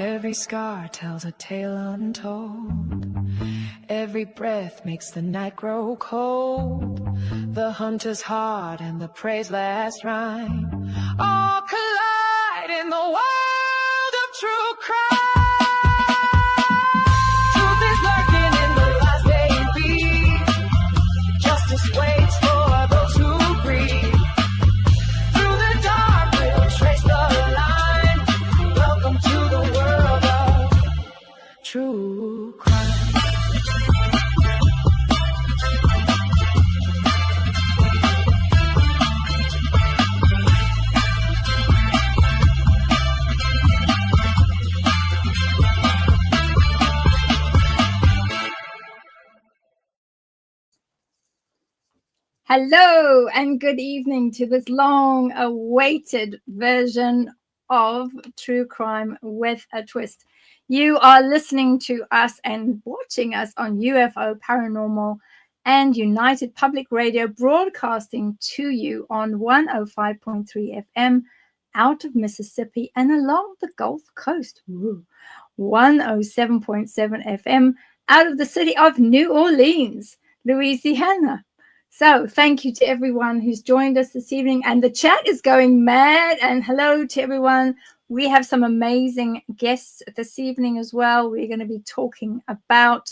Every scar tells a tale untold. Every breath makes the night grow cold. The hunter's heart and the prey's last rhyme all collide in the world of true crime. Truth is lurking in the lies they feed. Justice waits for those who breathe. Through the dark we'll trace the line. Welcome to the world of true crime. Hello and good evening to this long-awaited version of True Crime with a Twist. You are listening to us and watching us on UFO Paranormal and United Public Radio, broadcasting to you on 105.3 FM out of Mississippi and along the Gulf Coast. 107.7 FM out of the city of New Orleans, Louisiana. So thank you to everyone who's joined us this evening, and the chat is going mad. And hello to everyone. We have some amazing guests this evening as well. We're going to be talking about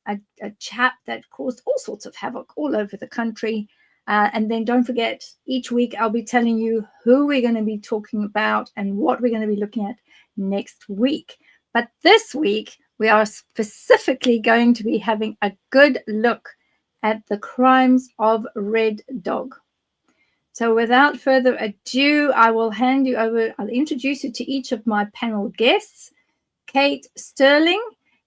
a chap that caused all sorts of havoc all over the country. And then don't forget, each week I'll be telling you who we're going to be talking about and what we're going to be looking at next week. But this week, we are specifically going to be having a good look at the crimes of Red Dog. So without further ado, I will hand you over. I'll introduce you to each of my panel guests. Kate Sterling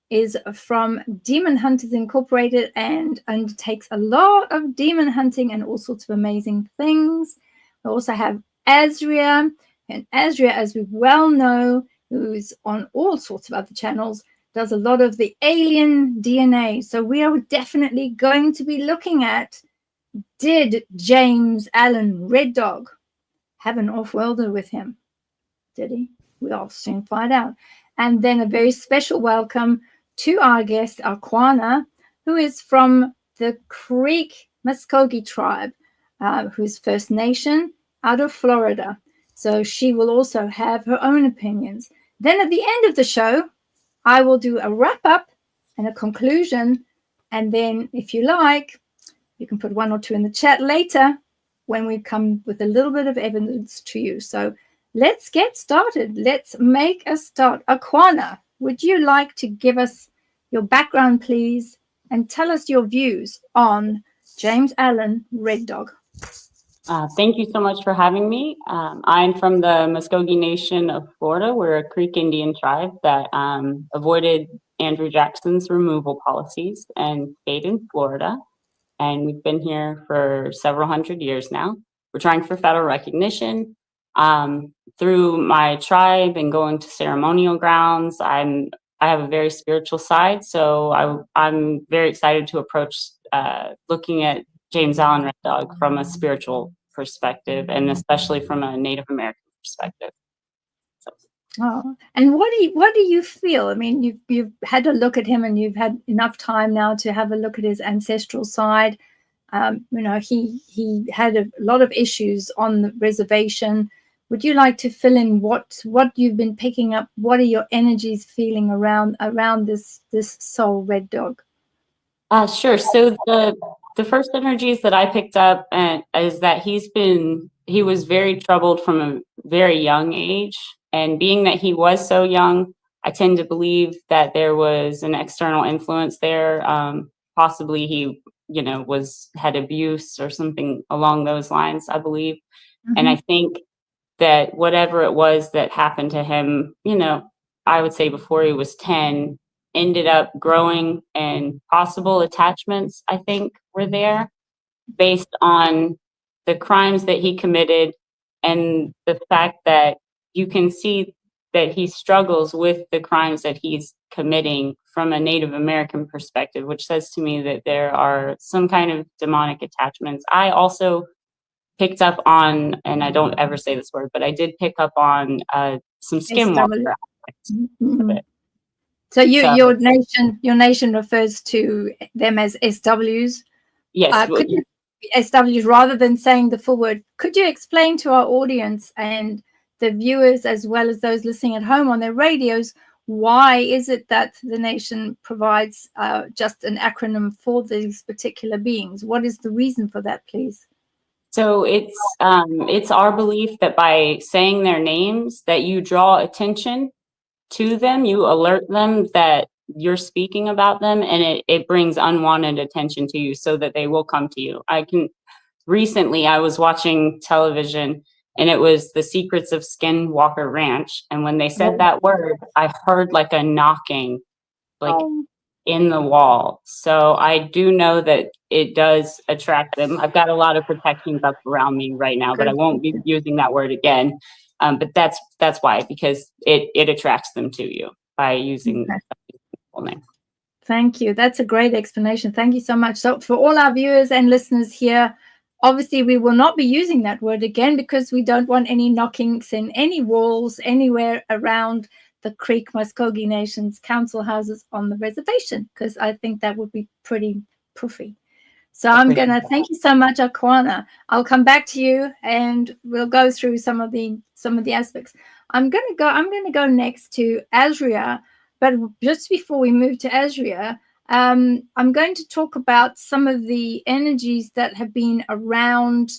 is from Demon Hunters Incorporated and undertakes a lot of demon hunting and all sorts of amazing things. We also have Asria, and Asria, as we well know, who's on all sorts of other channels, does a lot of the alien DNA. So we are definitely going to be looking at, did James Allen Red Dog have an off-worlder with him? Did he? We'll soon find out. And then a very special welcome to our guest, Akwana, who is from the Creek Muscogee tribe, who's First Nation out of Florida. So she will also have her own opinions. Then at the end of the show, I will do a wrap-up and a conclusion, and then if you like, you can put one or two in the chat later when we come with a little bit of evidence to you. So let's get started. Let's make a start. Akwana, would you like to give us your background, please, and tell us your views on James Allen Red Dog? Thank you so much for having me. I'm from the Muscogee Nation of Florida. We're a Creek Indian tribe that avoided Andrew Jackson's removal policies and stayed in Florida. And we've been here for several hundred years now. We're trying for federal recognition. Through my tribe and going to ceremonial grounds, I have a very spiritual side. So I'm very excited to approach looking at James Allen Red Dog from a spiritual perspective, and especially from a Native American perspective. So. Oh, and what do you feel? I mean, you've had a look at him, and you've had enough time now to have a look at his ancestral side. He had a lot of issues on the reservation. Would you like to fill in what you've been picking up? What are your energies feeling around this soul Red Dog? Sure. So the first energies that I picked up is that he was very troubled from a very young age. And being that he was so young, I tend to believe that there was an external influence there. Possibly he, had abuse or something along those lines, I believe. Mm-hmm. And I think that whatever it was that happened to him, I would say before he was 10, ended up growing, and possible attachments, I think, were there based on the crimes that he committed and the fact that you can see that he struggles with the crimes that he's committing from a Native American perspective, which says to me that there are some kind of demonic attachments. I also picked up on, and I don't ever say this word, but I did pick up on some skinwalker Mm-hmm. it. So your nation refers to them as SWs. Yes. Could you SWs rather than saying the full word? Could you explain to our audience and the viewers as well as those listening at home on their radios, why is it that the nation provides just an acronym for these particular beings? What is the reason for that, please? So it's our belief that by saying their names, that you draw attention to them, you alert them that you're speaking about them, and it brings unwanted attention to you so that they will come to you. Recently I was watching television, and it was The Secrets of Skinwalker Ranch, and when they said that word, I heard like a knocking, like in the wall. So I do know that it does attract them. I've got a lot of protections up around me right now, but I won't be using that word again. But that's why, because it attracts them to you by using the full name. Thank you. That's a great explanation. Thank you so much. So for all our viewers and listeners here, obviously we will not be using that word again because we don't want any knockings in any walls anywhere around the Creek Muscogee Nation's council houses on the reservation, because I think that would be pretty poofy. So I'm going to thank you so much, Akwana. I'll come back to you and we'll go through some of the aspects. I'm going to go next to Asria, but just before we move to Asria, I'm going to talk about some of the energies that have been around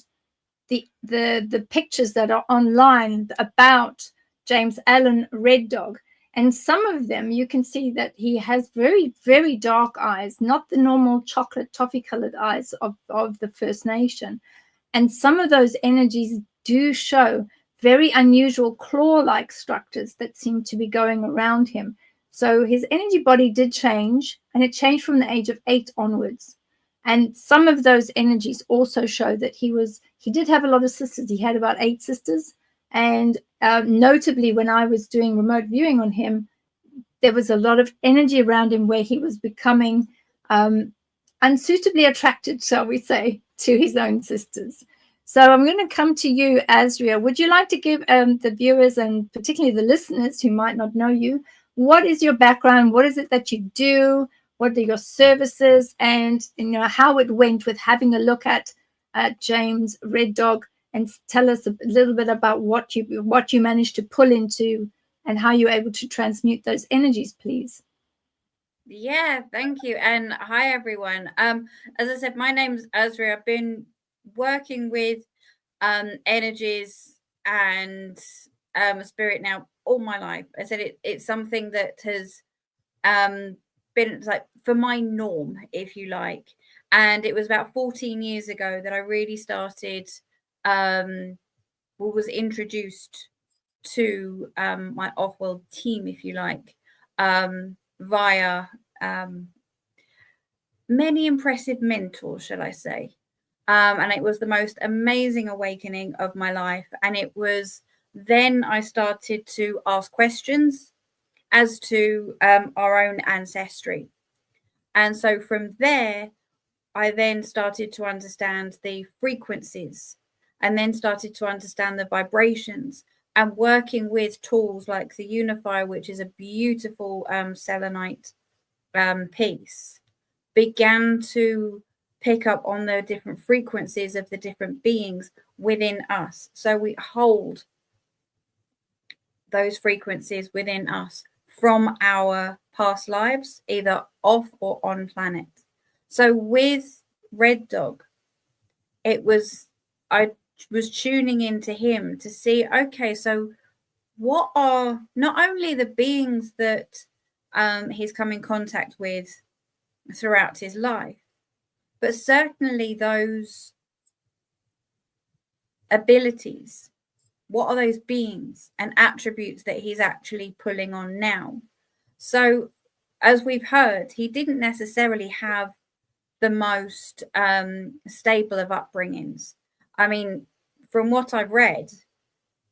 the pictures that are online about James Allen Red Dog. And some of them, you can see that he has very, very dark eyes, not the normal chocolate toffee-colored eyes of the First Nation. And some of those energies do show very unusual claw-like structures that seem to be going around him. So his energy body did change, and it changed from the age of 8 onwards. And some of those energies also show that he did have a lot of sisters. He had about 8 sisters. And notably, when I was doing remote viewing on him, there was a lot of energy around him where he was becoming unsuitably attracted, shall we say, to his own sisters. So I'm going to come to you, Asria. Would you like to give the viewers and particularly the listeners who might not know you, what is your background? What is it that you do? What are your services? And how it went with having a look at James Red Dog, and tell us a little bit about what you managed to pull into and how you're able to transmute those energies, please. Yeah, thank you. And hi, everyone. As I said, my name's Asria. I've been working with energies and spirit now all my life. I said it's something that has been like for my norm, if you like. And it was about 14 years ago that I really started was introduced to my off-world team, if you like, via many impressive mentors, shall I say. And it was the most amazing awakening of my life. And it was then I started to ask questions as to our own ancestry. And so from there, I then started to understand the frequencies, and then started to understand the vibrations, and working with tools like the Unifier, which is a beautiful selenite piece, began to pick up on the different frequencies of the different beings within us. So we hold those frequencies within us from our past lives, either off or on planet. So with Red Dog, I was tuning into him to see, okay, so what are not only the beings that he's come in contact with throughout his life, but certainly those abilities. What are those beings and attributes that he's actually pulling on now? So, as we've heard, he didn't necessarily have the most stable of upbringings. I mean, from what I've read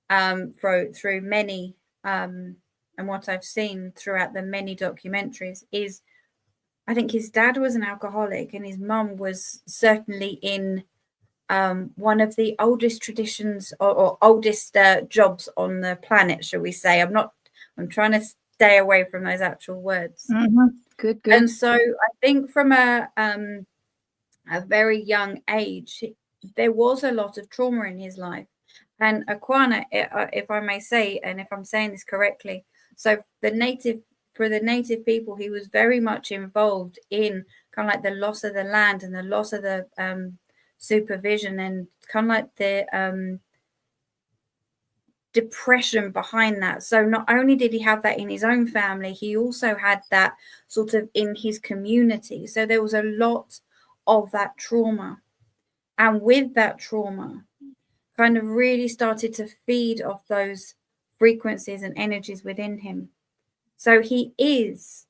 through many and what I've seen throughout the many documentaries is, I think his dad was an alcoholic and his mum was certainly in one of the oldest traditions or oldest jobs on the planet, shall we say. I'm trying to stay away from those actual words. Good. And so I think from a very young age, there was a lot of trauma in his life. And Akwana, if I may say, and if I'm saying this correctly, so for the native people, he was very much involved in kind of like the loss of the land and the loss of the supervision, and kind of like the depression behind that. So not only did he have that in his own family, he also had that sort of in his community. So there was a lot of that trauma. And with that trauma, kind of really started to feed off those frequencies and energies within him. So he is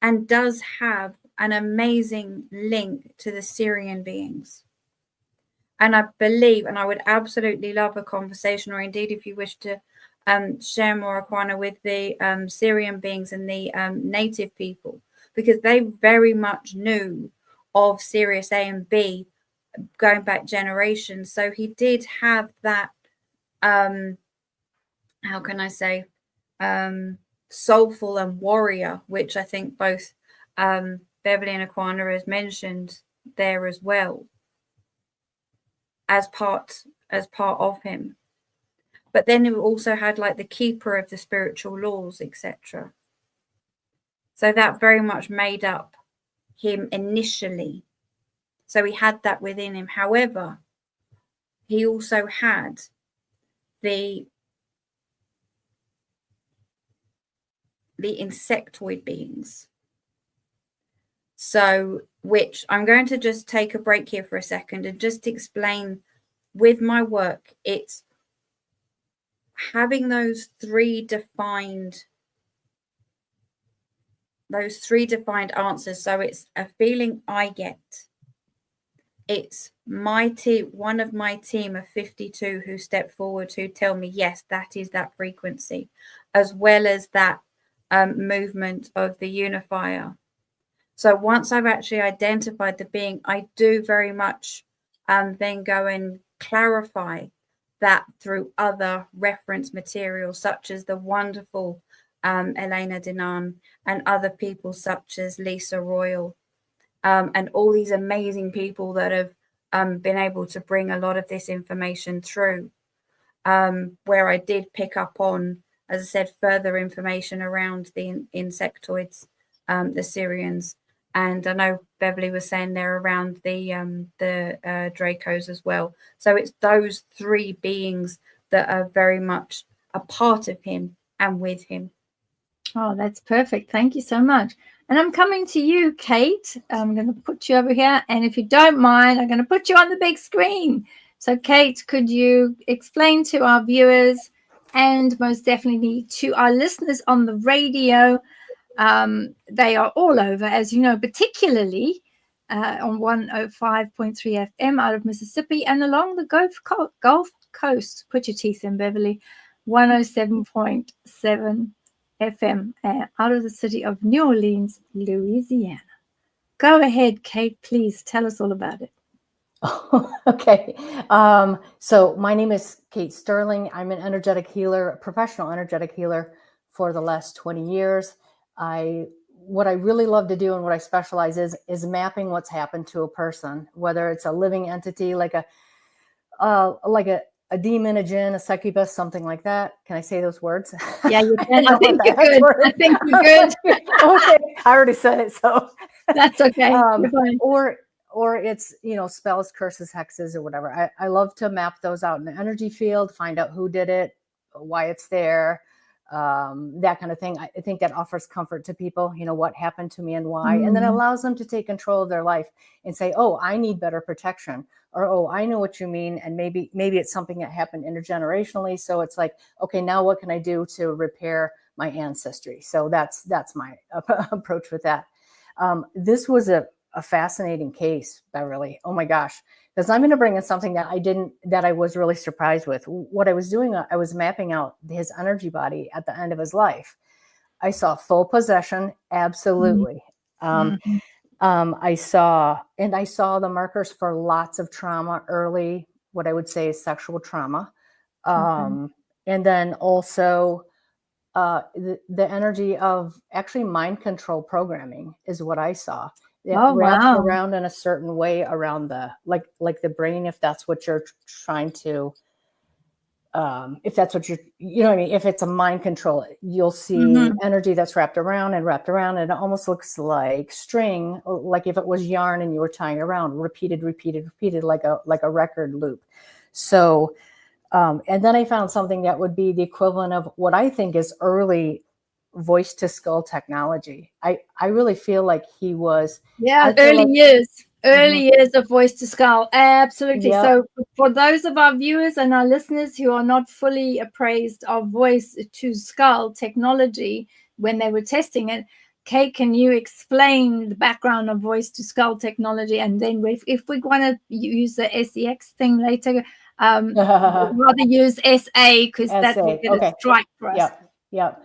and does have an amazing link to the Syrian beings. And I believe, and I would absolutely love a conversation, or indeed if you wish to share more, Akwana, with the Syrian beings and the native people, because they very much knew of Sirius A and B going back generations. So he did have that, how can I say, soulful and warrior, which I think both Beverli and Akwana has mentioned there as well, as part of him. But then he also had like the keeper of the spiritual laws, etc. So that very much made up him initially. So he had that within him. However, he also had the insectoid beings. So, which I'm going to just take a break here for a second and just explain with my work, it's having those three defined answers. So it's a feeling I get. It's my team, one of my team of 52 who step forward, who tell me, yes, that is that frequency, as well as that movement of the unifier. So once I've actually identified the being, I do very much then go and clarify that through other reference materials, such as the wonderful Elena Dinan and other people such as Lisa Royal, and all these amazing people that have been able to bring a lot of this information through, where I did pick up on, as I said, further information around the insectoids, the Syrians. And I know Beverli was saying they're around the Dracos as well. So it's those three beings that are very much a part of him and with him. Oh, that's perfect. Thank you so much. And I'm coming to you, Kate. I'm going to put you over here. And if you don't mind, I'm going to put you on the big screen. So, Kate, could you explain to our viewers and most definitely to our listeners on the radio? They are all over, as you know, particularly on 105.3 FM out of Mississippi and along the Gulf Coast. Put your teeth in, Beverli. 107.7 FM out of the city of New Orleans, Louisiana. Go ahead, Kate, please tell us all about it. Oh, okay. So my name is Kate Sterling. I'm an energetic healer, a professional energetic healer for the last 20 years. What I really love to do and what I specialize is mapping what's happened to a person, whether it's a living entity like a demon, a jinn, a succubus, something like that. Can I say those words? Yeah, you can. I think you're good. I think you're good. Okay, I already said it, so that's okay. You're fine. Or it's, spells, curses, hexes, or whatever. I love to map those out in the energy field, find out who did it, why it's there, that kind of thing. I think that offers comfort to people, what happened to me and why, and then allows them to take control of their life and say, oh, I need better protection, or, oh, I know what you mean. And maybe it's something that happened intergenerationally. So it's like, okay, now what can I do to repair my ancestry? So that's my approach with that. This was a fascinating case, Beverli. Oh my gosh. Because I'm going to bring in something that I was really surprised with. What I was doing, I was mapping out his energy body at the end of his life. I saw full possession. Absolutely. I saw the markers for lots of trauma early, what I would say is sexual trauma. And then also the energy of actually mind control programming is what I saw. It Oh, wraps wow. around in a certain way around the like the brain, if that's what you're trying to if that's what you know what I mean, if it's a mind control, you'll see energy that's wrapped around and wrapped around, and it almost looks like string, like if it was yarn and you were tying around, repeated, like a record loop. So and then I found something that would be the equivalent of what I think is early voice to skull technology. I really feel like he was. Yeah, I feel like, early years of voice to skull. Absolutely. Yep. So for those of our viewers and our listeners who are not fully appraised of voice to skull technology when they were testing it, Kate, can you explain the background of voice to skull technology? And then if we want to use the SEX thing later, rather use SA because that will get a strike for us. Yep.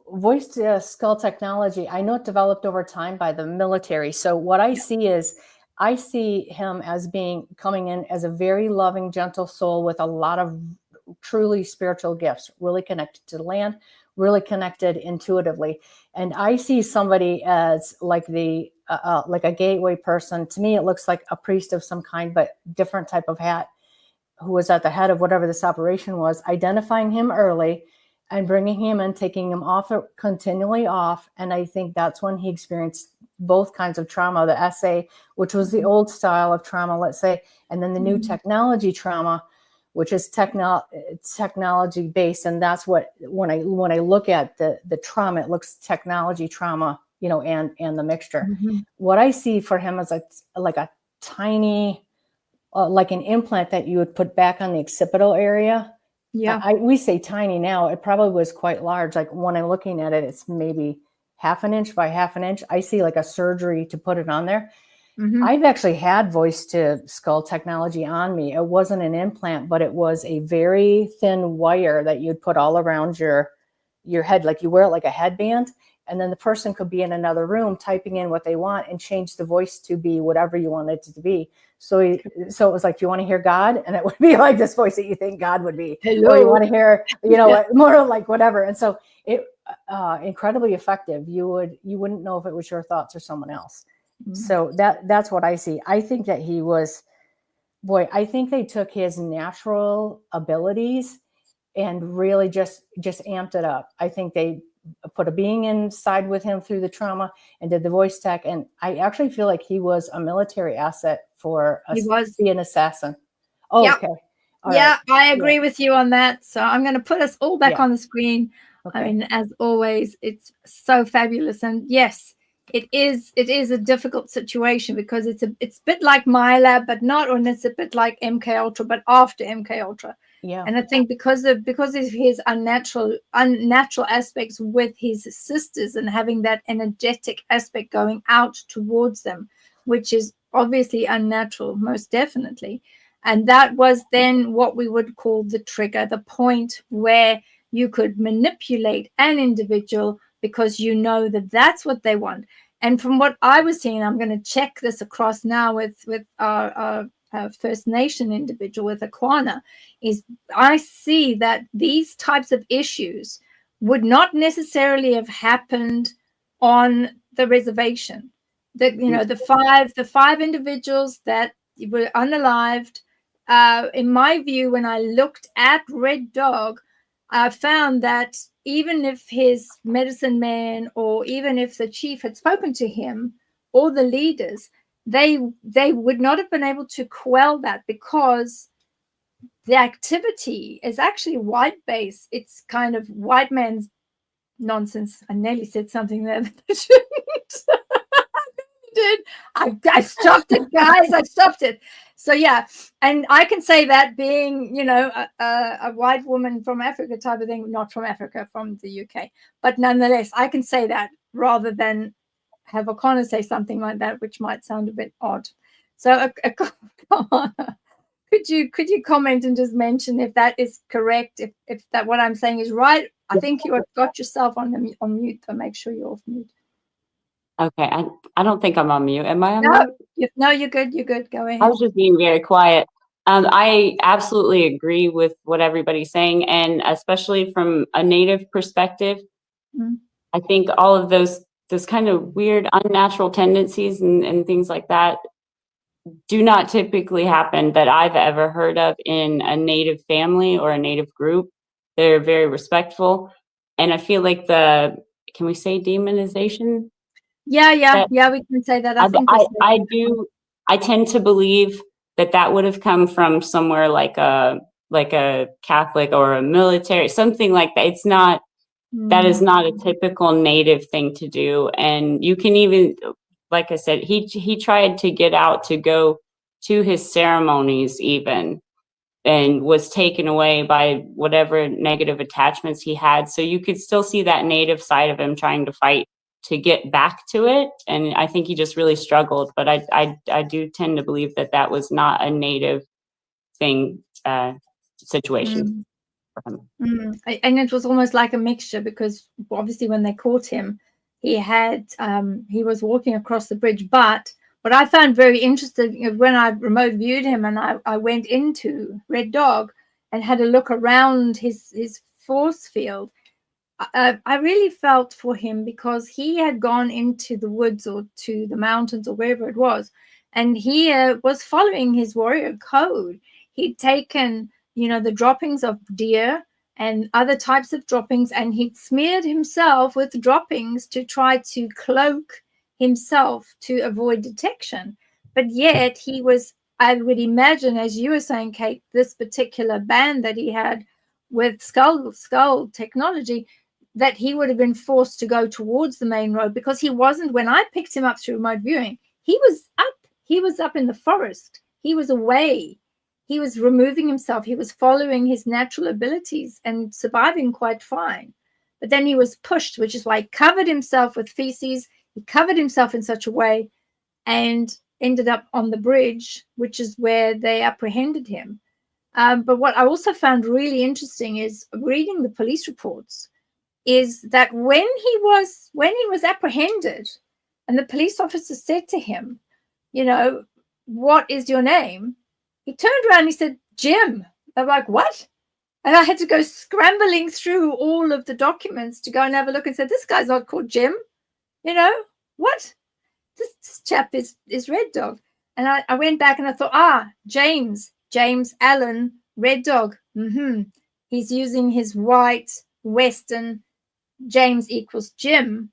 Voice to skull technology, I know it developed over time by the military. So what I see is, I see him as coming in as a very loving, gentle soul with a lot of truly spiritual gifts, really connected to the land, really connected intuitively. And I see somebody as like like a gateway person. To me, it looks like a priest of some kind, but different type of hat, who was at the head of whatever this operation was, identifying him early and bringing him in, taking him continually off. And I think that's when he experienced both kinds of trauma, the SA, which was the old style of trauma, let's say, and then the new technology trauma, which is technology based. And that's what, when I look at the trauma, it looks technology trauma, you know, and the mixture. What I see for him is like a tiny, like an implant that you would put back on the occipital area. Yeah. We say tiny now. It probably was quite large. Like when I'm looking at it, it's maybe 1/2 inch by 1/2 inch. I see like a surgery to put it on there. I've actually had voice to skull technology on me. It wasn't an implant, but it was a very thin wire that you'd put all around your head. Like you wear it like a headband. And then the person could be in another room typing in what they want and change the voice to be whatever you want it to be. So it was like, you want to hear God? And it would be like this voice that you think God would be. Hello. Or you want to hear, you know, more like whatever. And so it incredibly effective. You wouldn't know if it was your thoughts or someone else. So that's what I see. I think that he was, I think they took his natural abilities and really just amped it up. I think they put a being inside with him through the trauma and did the voice tech. And I actually feel like he was a military asset for us to be an assassin. Oh, yep. Okay. All right. I agree with you on that. So I'm going to put us all back on the screen. Okay. I mean, as always, it's so fabulous. And yes, it is a difficult situation because it's a bit like MyLab, but not, and it's a bit like MK Ultra, but after MK Ultra. Yeah. And I think because of his unnatural aspects with his sisters and having that energetic aspect going out towards them, which is obviously unnatural, most definitely. And that was then what we would call the trigger, the point where you could manipulate an individual because you know that that's what they want. And from what I was seeing, I'm going to check this across now with our First Nation individual with Akwana, is I see that these types of issues would not necessarily have happened on the reservation. That, you know, the five individuals that were unalived, in my view, when I looked at Red Dog, I found that even if his medicine man or even if the chief had spoken to him or the leaders, they would not have been able to quell that because the activity is actually white based. It's kind of white man's nonsense. I nearly said something there that I shouldn't. I stopped it, guys. I stopped it. So yeah, and I can say that being, you know, a white woman from Africa type of thing, not from Africa, from the UK, but nonetheless, I can say that rather than have Akwana say something like that, which might sound a bit odd. So could you comment and just mention if that is correct, if that what I'm saying is right? I think you have got yourself on mute, so make sure you're off mute. Okay, I don't think I'm on mute. Am I on mute? No, you're good. You're good. Go ahead. I was just being very quiet. I absolutely agree with what everybody's saying, and especially from a Native perspective, I think all of those kind of weird, unnatural tendencies and things like that do not typically happen that I've ever heard of in a Native family or a Native group. They're very respectful, and I feel like can we say demonization? Yeah, we can say that. I think I tend to believe that would have come from somewhere like a Catholic or a military, something like that. It's not, that is not a typical Native thing to do. And you can even, like I said, he tried to get out to go to his ceremonies even, and was taken away by whatever negative attachments he had. So you could still see that Native side of him trying to fight to get back to it. And I think he just really struggled. But I do tend to believe that was not a Native thing, situation for him. And it was almost like a mixture, because obviously when they caught him, he was walking across the bridge. But what I found very interesting, when I remote viewed him and I went into Red Dog and had a look around his force field, I really felt for him, because he had gone into the woods or to the mountains or wherever it was, and he was following his warrior code. He'd taken, the droppings of deer and other types of droppings, and he'd smeared himself with droppings to try to cloak himself to avoid detection. But yet he was, I would imagine, as you were saying, Kate, this particular band that he had with skull technology, that he would have been forced to go towards the main road, because he wasn't, when I picked him up through remote viewing, he was up in the forest. He was away. He was removing himself. He was following his natural abilities and surviving quite fine. But then he was pushed, which is why he covered himself with feces. He covered himself in such a way and ended up on the bridge, which is where they apprehended him. But what I also found really interesting is reading the police reports, is that when he was apprehended and the police officer said to him, what is your name? He turned around and he said, Jim. I'm like, what? And I had to go scrambling through all of the documents to go and have a look and say, this guy's not called Jim. What? This chap is Red Dog. And I went back and I thought, James Allen, Red Dog. He's using his white Western James equals Jim.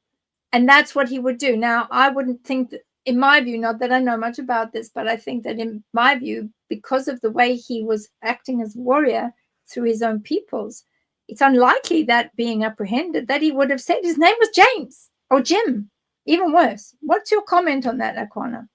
And that's what he would do. Now, I wouldn't think that, in my view, not that I know much about this, but I think that in my view, because of the way he was acting as warrior through his own peoples, it's unlikely that being apprehended that he would have said his name was James or Jim. Even worse. What's your comment on that, Akwana?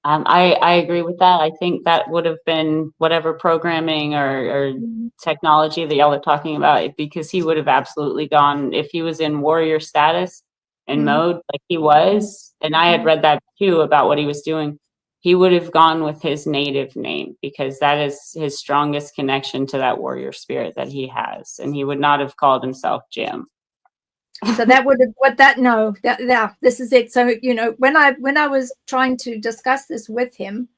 I agree with that. I think that would have been whatever programming or technology that y'all are talking about, because he would have absolutely gone, if he was in warrior status and mode like he was, and I had read that too about what he was doing, he would have gone with his Native name, because that is his strongest connection to that warrior spirit that he has, and he would not have called himself Jim. So that would have this is it. So when I was trying to discuss this with him,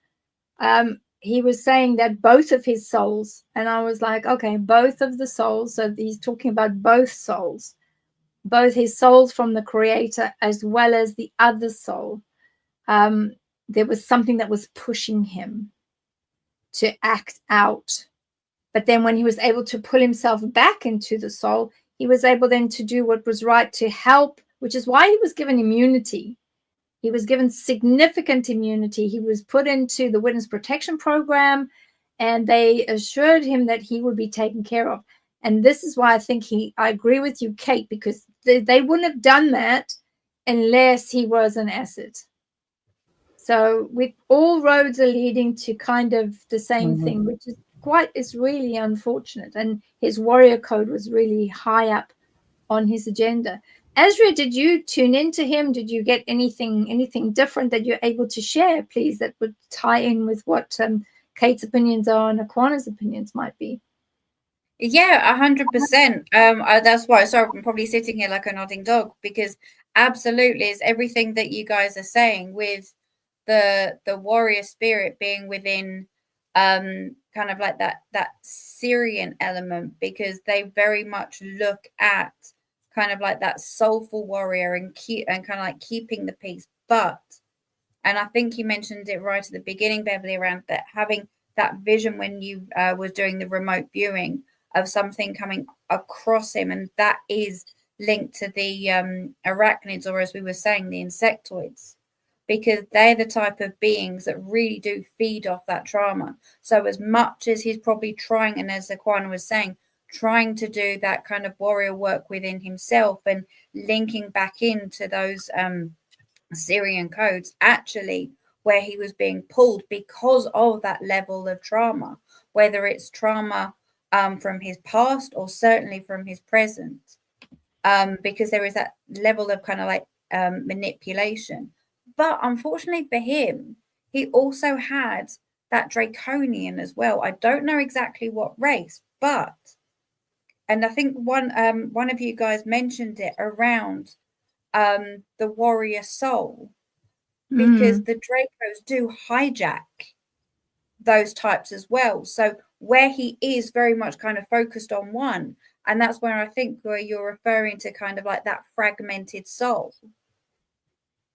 he was saying that both of his souls, and I was like, okay, both of the souls. So he's talking about both souls, both his souls from the creator as well as the other soul. There was something that was pushing him to act out, but then when he was able to pull himself back into the soul, he was able then to do what was right to help, which is why he was given immunity. He was given significant immunity. He was put into the witness protection program, and they assured him that he would be taken care of. And this is why I think I agree with you, Kate, because they wouldn't have done that unless he was an asset. So with all roads are leading to kind of the same thing, which is really unfortunate. And his warrior code was really high up on his agenda. Asria, did you tune into him? Did you get anything different that you're able to share, please, that would tie in with what Kate's opinions are and Akwana's opinions might be? Yeah, 100%. That's why. So I'm probably sitting here like a nodding dog, because absolutely it's everything that you guys are saying, with the warrior spirit being within kind of like that Syrian element, because they very much look at kind of like that soulful warrior and kind of like keeping the peace. But, and I think you mentioned it right at the beginning, Beverly, around that having that vision when you was doing the remote viewing of something coming across him, and that is linked to the arachnids, or as we were saying, the insectoids, because they're the type of beings that really do feed off that trauma. So as much as he's probably trying, and as Akwana was saying, trying to do that kind of warrior work within himself and linking back into those Syrian codes, actually where he was being pulled because of that level of trauma, whether it's trauma from his past or certainly from his present, because there is that level of kind of like manipulation. But unfortunately for him, he also had that draconian as well. I don't know exactly what race, but, and I think one of you guys mentioned it around the warrior soul, because the Dracos do hijack those types as well. So where he is very much kind of focused on one, and that's where I think where you're referring to kind of like that fragmented soul.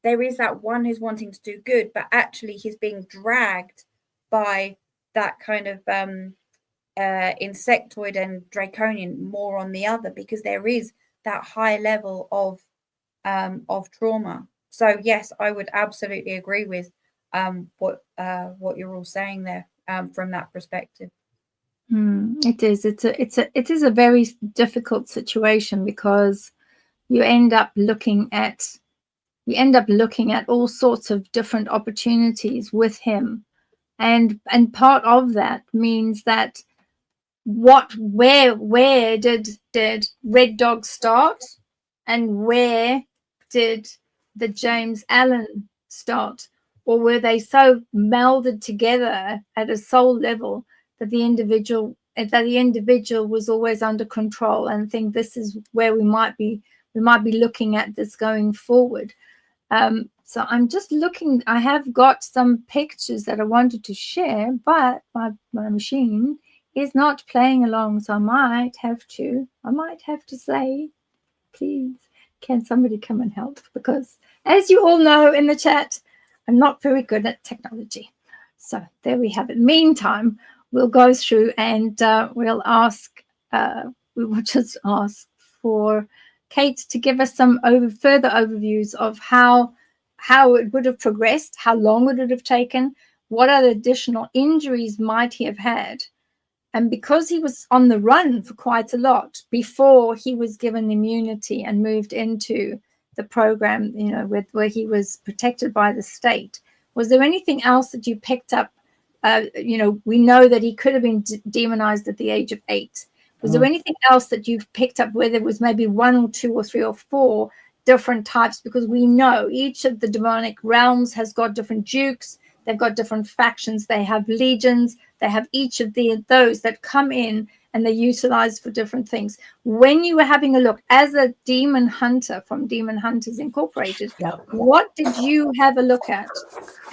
There is that one who's wanting to do good, but actually he's being dragged by that kind of insectoid and draconian more on the other, because there is that high level of trauma. So yes, I would absolutely agree with what you're all saying there from that perspective. It is. It is a very difficult situation, because you end up looking at all sorts of different opportunities with him, and part of that means that where did Red Dog start, and where did the James Allen start, or were they so melded together at a soul level that the individual was always under control, and think this is where we might be looking at this going forward. So I'm just looking. I have got some pictures that I wanted to share, but my machine is not playing along, so I might have to say, please, can somebody come and help? Because as you all know in the chat, I'm not very good at technology. So there we have it. Meantime, we'll go through and we will just ask for Kate to give us some further overviews of how it would have progressed, how long would it have taken, what other additional injuries might he have had. And because he was on the run for quite a lot before he was given immunity and moved into the program, where he was protected by the state, was there anything else that you picked up? We know that he could have been demonized at the age of 8. Was there anything else that you've picked up where there was maybe 1 or 2 or 3 or 4 different types? Because we know each of the demonic realms has got different dukes. They've got different factions. They have legions. They have each of those that come in and they're utilized for different things. When you were having a look as a demon hunter from Demon Hunters Incorporated, what did you have a look at,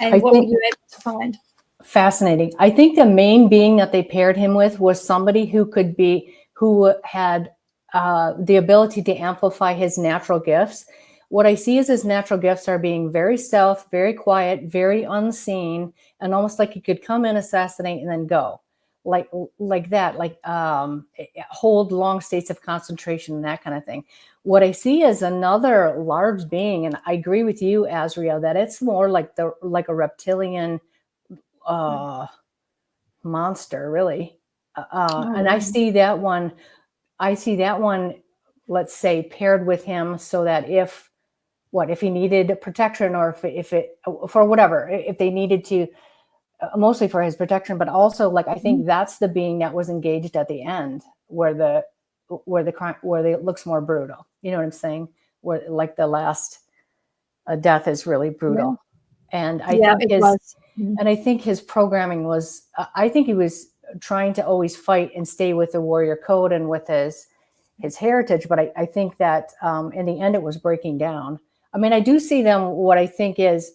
and what were you able to find? Fascinating. I think the main being that they paired him with was somebody who had the ability to amplify his natural gifts. What I see is his natural gifts are being very stealth, very quiet, very unseen, and almost like he could come in, assassinate, and then go. Like that, hold long states of concentration and that kind of thing. What I see is another large being, and I agree with you, Asria, that it's more like a reptilian monster, really. And I see that one, let's say, paired with him, so that if he needed protection, or if they needed to, mostly for his protection, but also I think that's the being that was engaged at the end, where it looks more brutal. You know what I'm saying? Where the last death is really brutal. And I think his programming was, I think he was trying to always fight and stay with the warrior code and with his heritage. But I think that in the end, it was breaking down. I mean, I do see them, what I think is,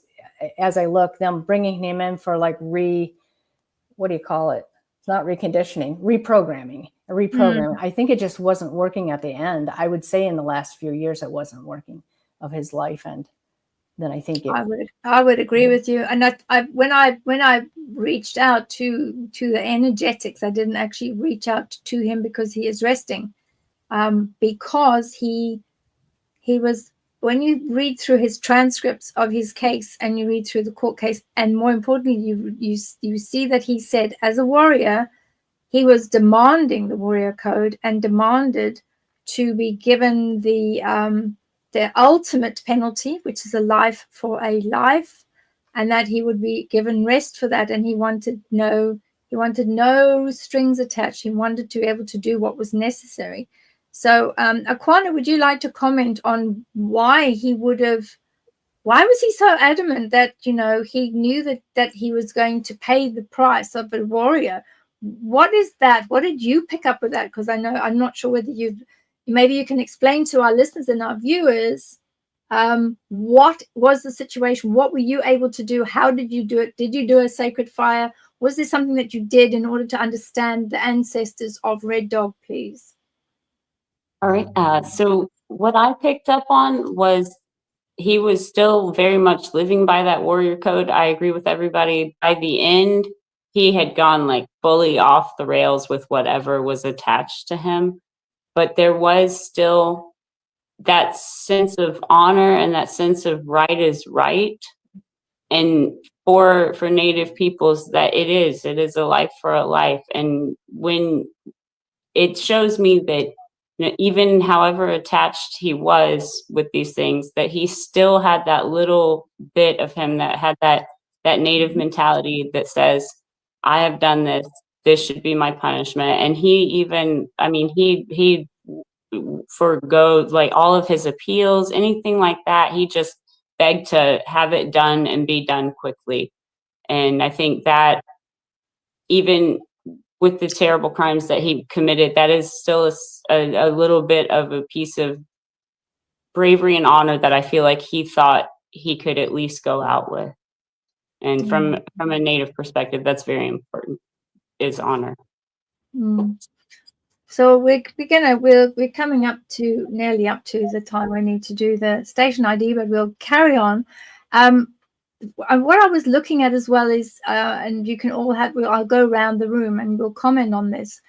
as I look, them bringing him in for what do you call it? It's not reconditioning, reprogramming. I think it just wasn't working at the end. I would say in the last few years it wasn't working of his life, and then I think I would agree with you. And when I reached out to the energetics, I didn't actually reach out to him because he is resting, because he was, when you read through his transcripts of his case and you read through the court case, and more importantly, you see that he said, as a warrior, he was demanding the warrior code and demanded to be given the ultimate penalty, which is a life for a life, and that he would be given rest for that. And he wanted no strings attached. He wanted to be able to do what was necessary. So, Akwana, would you like to comment on why was he so adamant that, you know, he knew that he was going to pay the price of a warrior? What is that? What did you pick up with that? Because I'm not sure whether maybe you can explain to our listeners and our viewers, what was the situation? What were you able to do? How did you do it? Did you do a sacred fire? Was there something that you did in order to understand the ancestors of Red Dog, please? All right. So what I picked up on was he was still very much living by that warrior code. I agree with everybody. By the end, he had gone like fully off the rails with whatever was attached to him. But there was still that sense of honor and that sense of right is right. And for Native peoples, that it is a life for a life. And when it shows me that, you know, even however attached he was with these things, that he still had that little bit of him that had that Native mentality that says, I have done this, this should be my punishment. And he even, I mean, he forgoes like all of his appeals, anything like that. He just begged to have it done and be done quickly. And I think that even with the terrible crimes that he committed, that is still a little bit of a piece of bravery and honor that I feel like he thought he could at least go out with. And from a Native perspective, that's very important, is honor. So we're coming up to nearly up to the time we need to do the station ID, but we'll carry on. What I was looking at as well is, and you can all I'll go around the room and we'll comment on this.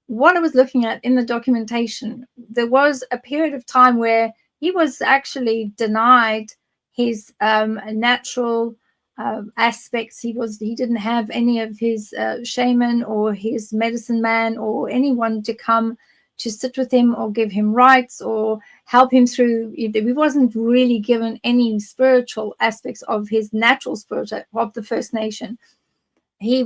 What I was looking at in the documentation, there was a period of time where he was actually denied his natural aspects. He didn't have any of his shaman or his medicine man or anyone to come to sit with him or give him rights or help him through. He wasn't really given any spiritual aspects of his natural spirit of the First Nation. He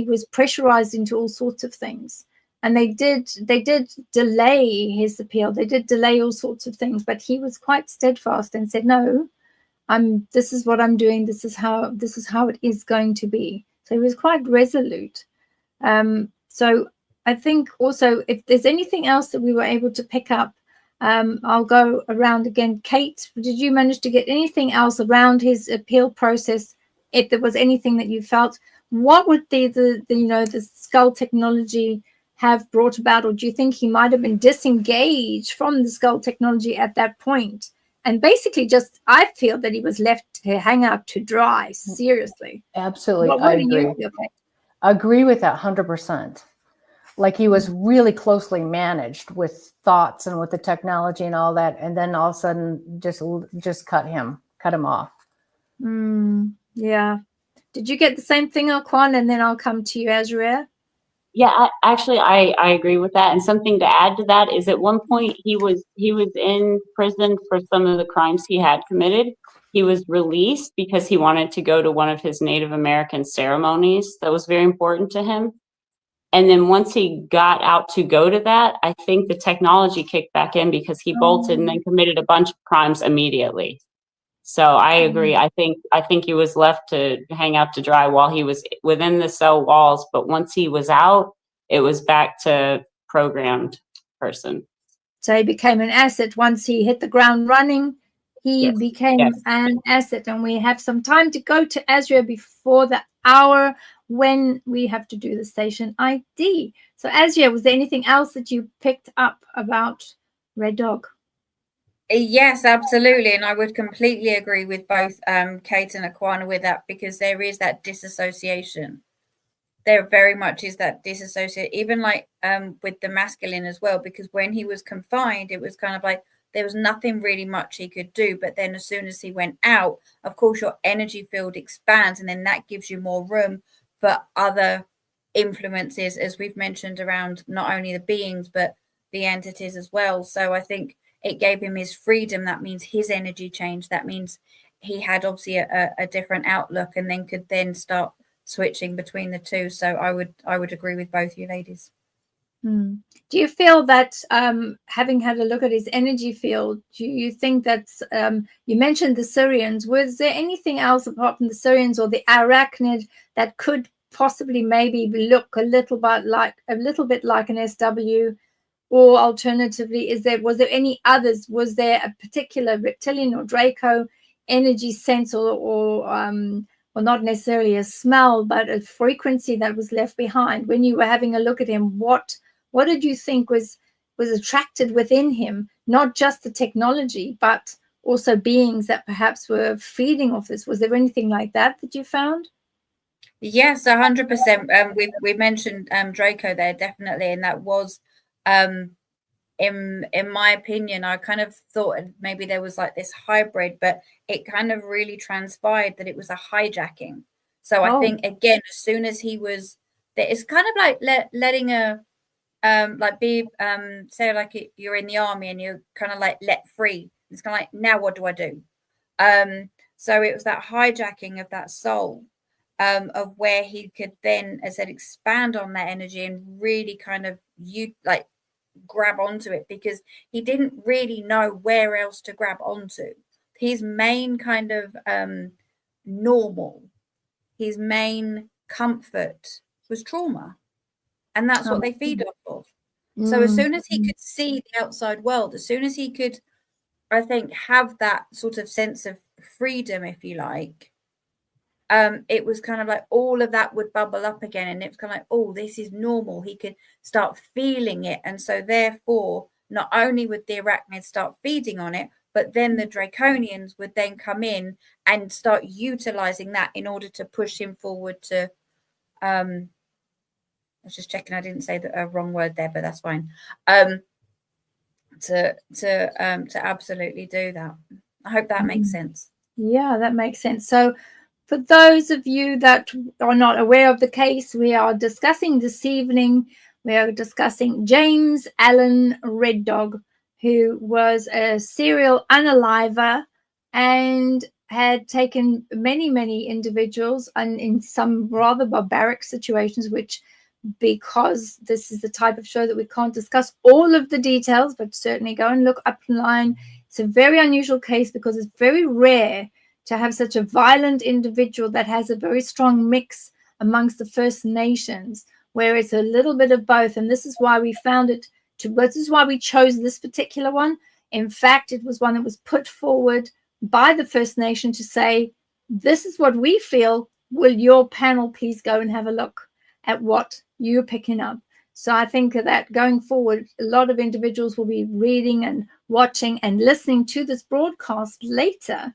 was pressurized into all sorts of things, and they did delay his appeal. They did delay all sorts of things, but he was quite steadfast and said, no, this is what I'm doing. This is how it is going to be. So he was quite resolute. So I think also, if there's anything else that we were able to pick up, I'll go around again. Kate, did you manage to get anything else around his appeal process? If there was anything that you felt, what would the skull technology have brought about, or do you think he might have been disengaged from the skull technology at that point? And basically I feel that he was left to hang out to dry, seriously. Absolutely. I agree. I agree with that 100%. Like he was really closely managed with thoughts and with the technology and all that. And then all of a sudden just cut him off. Yeah. Did you get the same thing, Akwana? And then I'll come to you, Asria. Yeah, I agree with that. And something to add to that is at one point he was in prison for some of the crimes he had committed. He was released because he wanted to go to one of his Native American ceremonies that was very important to him. And then once he got out to go to that, I think the technology kicked back in because he bolted and then committed a bunch of crimes immediately. So I agree. I think he was left to hang out to dry while he was within the cell walls. But once he was out, it was back to programmed person. So he became an asset. Once he hit the ground running, he became an asset. And we have some time to go to Asria before hour when we have to do the station ID. So Asria, was there anything else that you picked up about Red Dog? Yes, absolutely. And I would completely agree with both Kate and Akwana with that, because there is that disassociation. There very much is that disassociate, even like with the masculine as well, because when he was confined, it was kind of like there was nothing really much he could do. But then as soon as he went out, of course, your energy field expands, and then that gives you more room for other influences, as we've mentioned, around not only the beings, but the entities as well. So I think it gave him his freedom. That means his energy changed. That means he had obviously a different outlook, and then could then start switching between the two. So I would agree with both you ladies. Do you feel that having had a look at his energy field, do you think that's you mentioned the Syrians, was there anything else apart from the Syrians or the arachnid that could possibly maybe look a little bit like an SW? Or alternatively, was there any others? Was there a particular reptilian or Draco energy sense, or not necessarily a smell, but a frequency that was left behind when you were having a look at him? What did you think was attracted within him? Not just the technology, but also beings that perhaps were feeding off this. Was there anything like that you found? Yes, 100%. We mentioned Draco there, definitely, and that was in my opinion, I kind of thought maybe there was like this hybrid, but it kind of really transpired that it was a hijacking. So I think, again, as soon as he was there, it's kind of like letting a like be say like you're in the army and you're kind of like let free. It's kind of like, now what do I do? So it was that hijacking of that soul, of where he could then, as I said, expand on that energy and really kind of grab onto it, because he didn't really know where else to grab onto. His main kind of normal, his main comfort was trauma, and that's what they feed off of. So as soon as he could see the outside world, as soon as he could, I think, have that sort of sense of freedom, if you like, it was kind of like all of that would bubble up again, and it was kind of like, oh, this is normal. He could start feeling it, and so therefore, not only would the arachnids start feeding on it, but then the draconians would then come in and start utilizing that in order to push him forward to. I was just checking, I didn't say the wrong word there, but that's fine. To absolutely do that. I hope that makes sense. Yeah, that makes sense. So for those of you that are not aware of the case, we are discussing this evening, we are discussing James Allen Red Dog, who was a serial unaliver and had taken many individuals, and in some rather barbaric situations, which, because this is the type of show that we can't discuss all of the details, but certainly go and look up online. It's a very unusual case because it's very rare to have such a violent individual that has a very strong mix amongst the First Nations, where it's a little bit of both. And this is why we found it this is why we chose this particular one. In fact, it was one that was put forward by the First Nation to say, this is what we feel. Will your panel please go and have a look at what you're picking up? So I think that going forward, a lot of individuals will be reading and watching and listening to this broadcast later,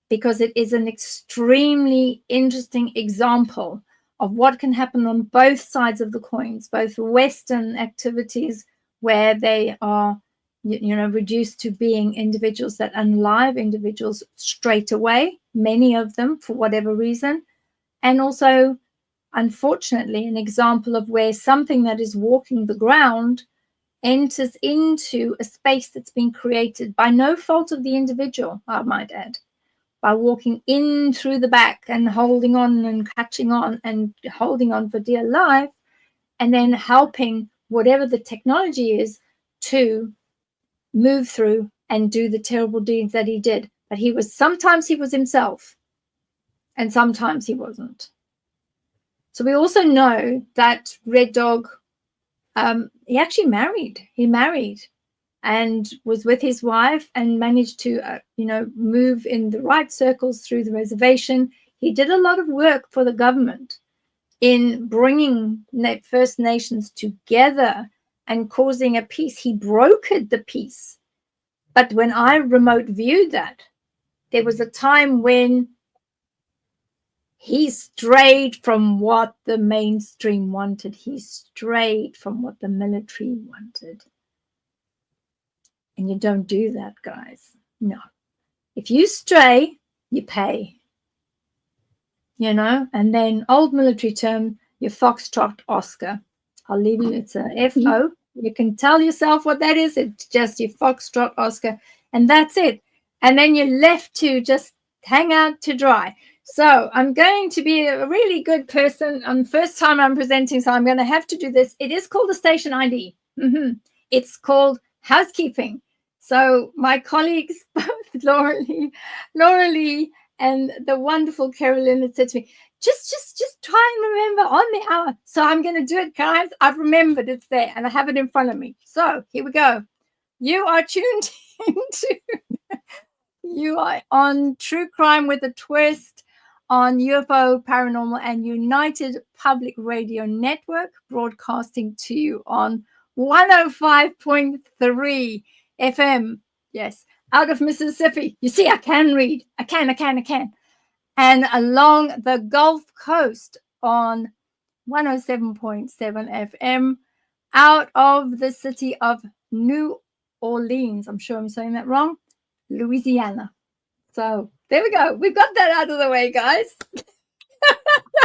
because it is an extremely interesting example of what can happen on both sides of the coins, both Western activities where they are, reduced to being individuals that unalive individuals straight away, many of them for whatever reason, and also, unfortunately, an example of where something that is walking the ground enters into a space that's been created by no fault of the individual, I might add, by walking in through the back and holding on and catching on and holding on for dear life, and then helping whatever the technology is to move through and do the terrible deeds that he did. But sometimes he was himself, and sometimes he wasn't. So we also know that Red Dog, he actually married. He married and was with his wife and managed to, move in the right circles through the reservation. He did a lot of work for the government in bringing First Nations together and causing a peace. He brokered the peace. But when I remote viewed that, there was a time when he strayed from what the mainstream wanted. He strayed from what the military wanted. And you don't do that, guys. No. If you stray, you pay. You know, and then old military term, your foxtrot Oscar. I'll leave you, it's a F-O. You can tell yourself what that is. It's just your foxtrot Oscar, and that's it. And then you're left to just hang out to dry. So I'm going to be a really good person on the first time I'm presenting, so I'm going to have to do this. It is called a station ID. It's called housekeeping. So my colleagues, both Laura Lee and the wonderful Carolyn, had said to me, just try and remember on the hour. So I'm going to do it, guys. I've remembered it's there and I have it in front of me. So here we go. You are tuned into, you are on True Crime with a Twist on UFO, Paranormal and United Public Radio Network, broadcasting to you on 105.3 FM. Yes, out of Mississippi. You see, I can read. I can. And along the Gulf Coast on 107.7 FM, out of the city of New Orleans. I'm sure I'm saying that wrong. Louisiana. So there we go. We've got that out of the way, guys.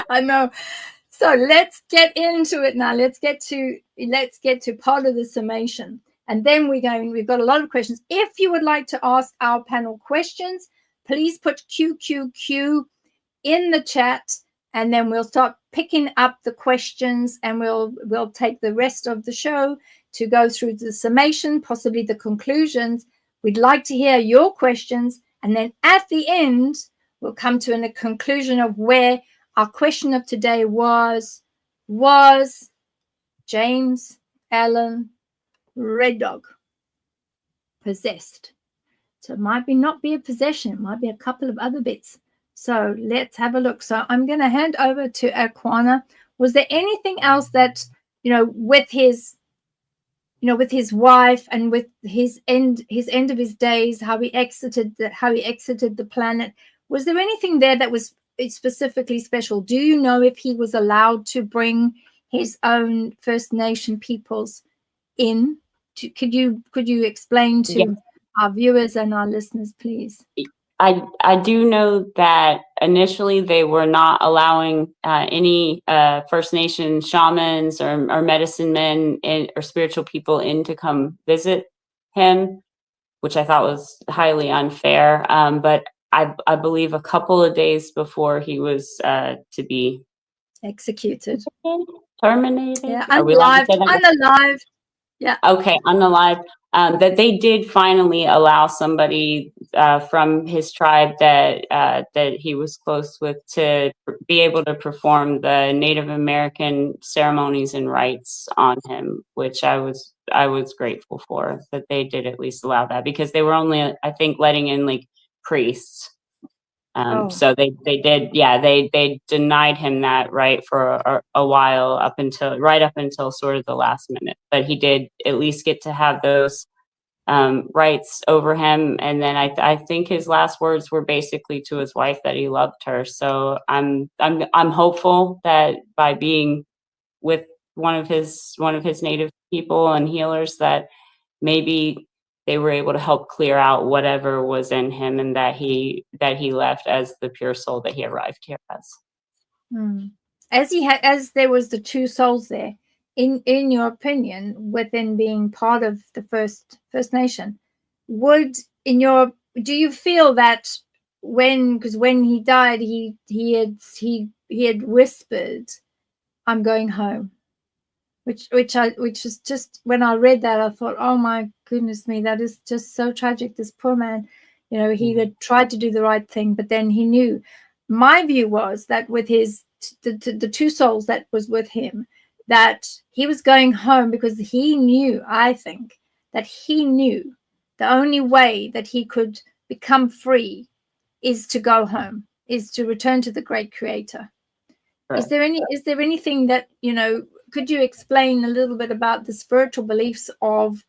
I know. So let's get into it now. Let's get to part of the summation. And then we've got a lot of questions. If you would like to ask our panel questions, please put QQQ in the chat, and then we'll start picking up the questions, and we'll take the rest of the show to go through the summation, possibly the conclusions. We'd like to hear your questions, and then at the end, we'll come to a conclusion of where our question of today was James Allen Red Dog possessed? So it might not be a possession, it might be a couple of other bits. So let's have a look. So I'm going to hand over to Akwana. Was there anything else that, with his wife and with his end of his days, how he exited the planet? Was there anything there that was specifically special? Do you know if he was allowed to bring his own First Nation peoples in? Could you explain to our viewers and our listeners, please? I do know that initially they were not allowing any First Nation shamans or medicine men or spiritual people in to come visit him, which I thought was highly unfair. But I believe a couple of days before he was to be executed, terminated, unalived. Yeah. Okay, unalive. That they did finally allow somebody from his tribe that he was close with to be able to perform the Native American ceremonies and rites on him, which I was grateful for, that they did at least allow that, because they were only, I think, letting in like priests. So they did, they denied him that right for a while, right up until sort of the last minute. But he did at least get to have those rights over him. And then I think his last words were basically to his wife that he loved her. So I'm hopeful that by being with one of his native people and healers, that maybe they were able to help clear out whatever was in him, and that he left as the pure soul that he arrived here as. As there was the two souls there. In your opinion, within being part of the First Nation, do you feel that when he died, he had whispered, "I'm going home," which is just, when I read that, I thought, oh my goodness me, that is just so tragic. This poor man, he had tried to do the right thing, but then he knew. My view was that with the two souls that was with him, that he was going home because he knew, I think, that he knew the only way that he could become free is to go home. is to return to the great creator. Correct. Is there anything that, could you explain a little bit about the spiritual beliefs of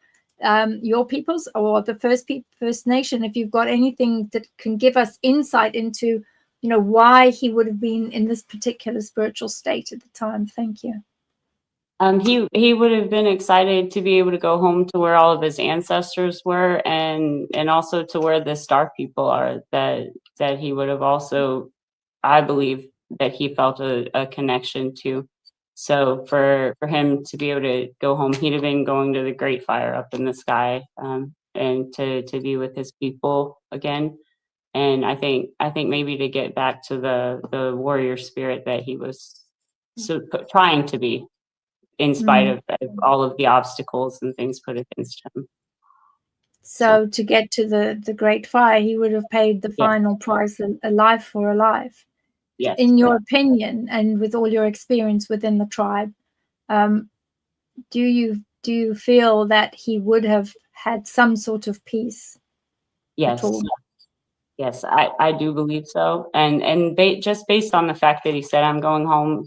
your peoples or the First Nation, if you've got anything that can give us insight into, why he would have been in this particular spiritual state at the time? Thank you. He would have been excited to be able to go home to where all of his ancestors were, and also to where the star people are. That he would have also, I believe, that he felt a connection to. So for him to be able to go home, he'd have been going to the Great Fire up in the sky, and to be with his people again. And I think maybe to get back to the warrior spirit that he was trying to be, in spite of all of the obstacles and things put against him. So to get to the Great Fire, he would have paid the final price, a life for a life. Yes. In your opinion, and with all your experience within the tribe, do you feel that he would have had some sort of peace? Yes. Yes, I do believe so. And just based on the fact that he said, I'm going home,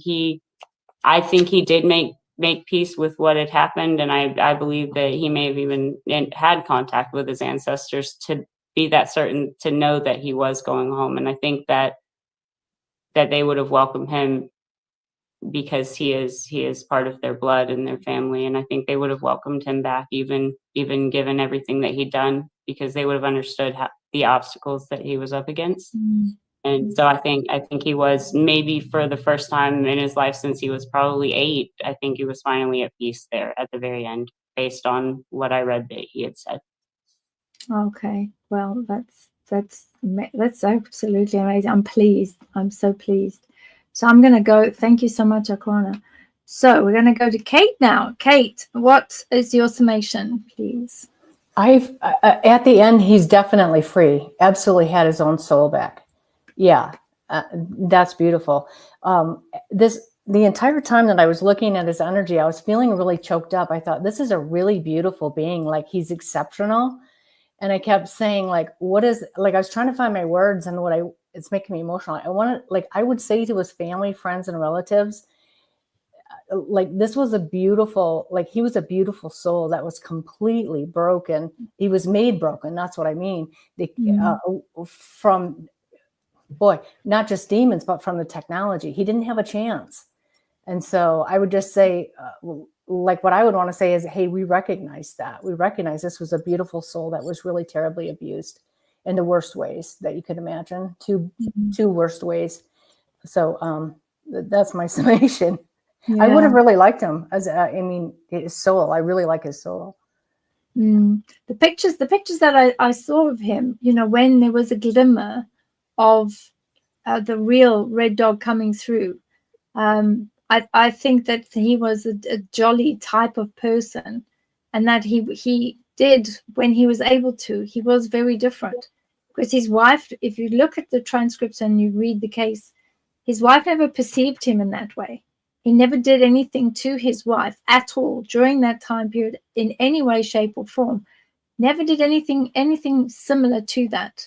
I think he did make peace with what had happened. And I believe that he may have even had contact with his ancestors to be that certain, to know that he was going home. And I think that they would have welcomed him because he is part of their blood and their family. And I think they would have welcomed him back, even given everything that he'd done, because they would have understood the obstacles that he was up against. And so I think he was, maybe for the first time in his life since he was probably 8, I think he was finally at peace there at the very end, based on what I read that he had said. Okay, well, that's absolutely amazing. I'm pleased. I'm so pleased. So I'm going to go. Thank you so much, Akwana. So we're going to go to Kate now. Kate, what is your summation, please? At the end, he's definitely free. Absolutely had his own soul back. Yeah, that's beautiful. The entire time that I was looking at his energy, I was feeling really choked up. I thought, this is a really beautiful being. Like, he's exceptional. And I kept saying, like, I was trying to find my words, and it's making me emotional. I would say to his family, friends, and relatives, like, this was he was a beautiful soul that was completely broken. He was made broken. That's what I mean. From, not just demons, but from the technology. He didn't have a chance. And so I would just say, what I would want to say is, hey, we recognize that. We recognize this was a beautiful soul that was really terribly abused in the worst ways that you could imagine, two worst ways. So that's my summation. Yeah. I would have really liked him his soul. I really like his soul. The pictures that I saw of him, when there was a glimmer of the real red dog coming through, I think that he was a jolly type of person, and that he did, when he was able to, he was very different. Because his wife, if you look at the transcripts and you read the case, his wife never perceived him in that way. He never did anything to his wife at all during that time period in any way, shape, or form. Never did anything similar to that.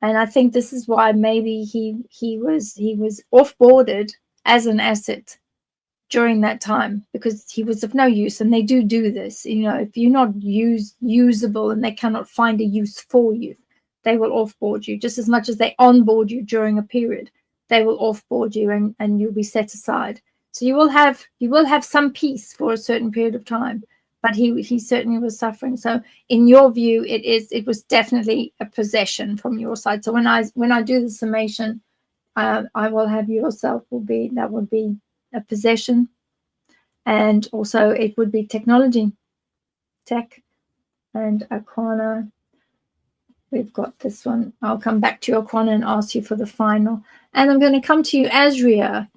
And I think this is why maybe he was off-boarded as an asset during that time, because he was of no use. And they do this, if you're not usable and they cannot find a use for you, they will off-board you just as much as they on-board you during a period. They will off-board you and you'll be set aside. So you will have some peace for a certain period of time, but he certainly was suffering. So in your view, it was definitely a possession from your side. So when I do the summation, I will have yourself would be a possession, and also it would be tech, and Akwana. We've got this one. I'll come back to you, Akwana, and ask you for the final. And I'm going to come to you, Asria,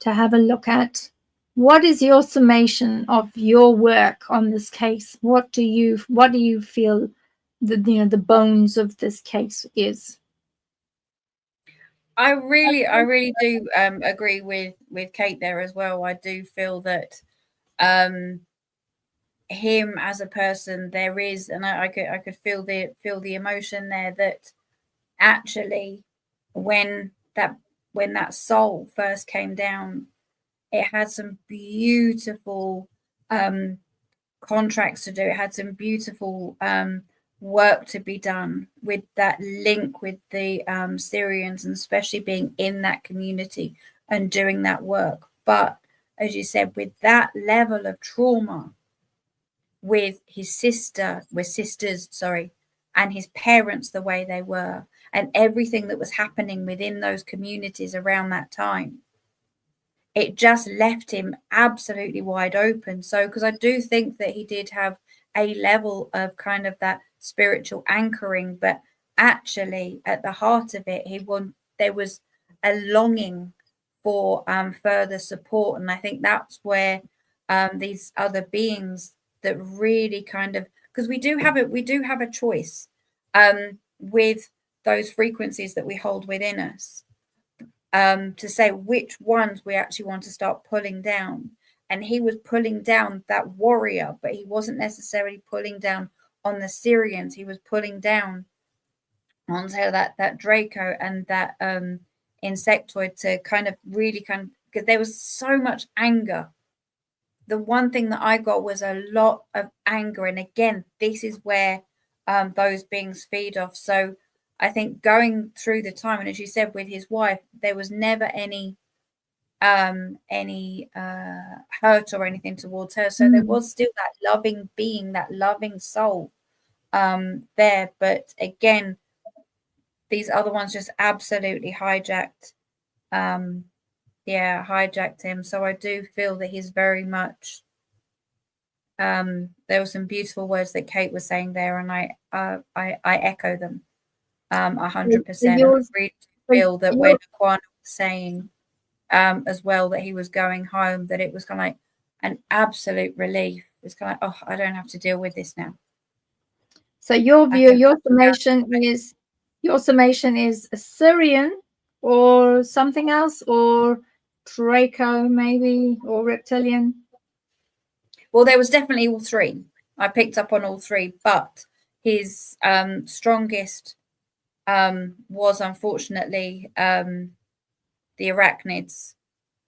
to have a look at what is your summation of your work on this case. What do you feel the bones of this case is? I really do agree with Kate there as well. I do feel that him as a person, there is, and I could feel the emotion there, that actually when that soul first came down, it had some beautiful contracts to do. It had some beautiful work to be done with that link with the Syrians, and especially being in that community and doing that work. But as you said, with that level of trauma, with sisters, and his parents the way they were, and everything that was happening within those communities around that time, it just left him absolutely wide open. So, because I do think that he did have a level of kind of that spiritual anchoring, but actually at the heart of it, there was a longing for further support. And I think that's where these other beings that really kind of, because we do have a choice with those frequencies that we hold within us, to say which ones we actually want to start pulling down. And he was pulling down that warrior, but he wasn't necessarily pulling down on the Syrians. He was pulling down onto that Draco and that insectoid, to kind of really because there was so much anger. The one thing that I got was a lot of anger. And again, this is where those beings feed off. So I think going through the time, and as you said, with his wife, there was never any hurt or anything towards her. So there was still that loving being, that loving soul there. But again, these other ones just absolutely hijacked him. So I do feel that he's very much there were some beautiful words that Kate was saying there, and I echo them 100%. I really feel that when Akwana was saying as well that he was going home, that it was kind of like an absolute relief. It's kind of like, oh, I don't have to deal with this now. So your view, your summation is Assyrian or something else, or Draco maybe, or reptilian? Well, there was definitely all three. I picked up on all three, but his strongest was unfortunately the arachnids,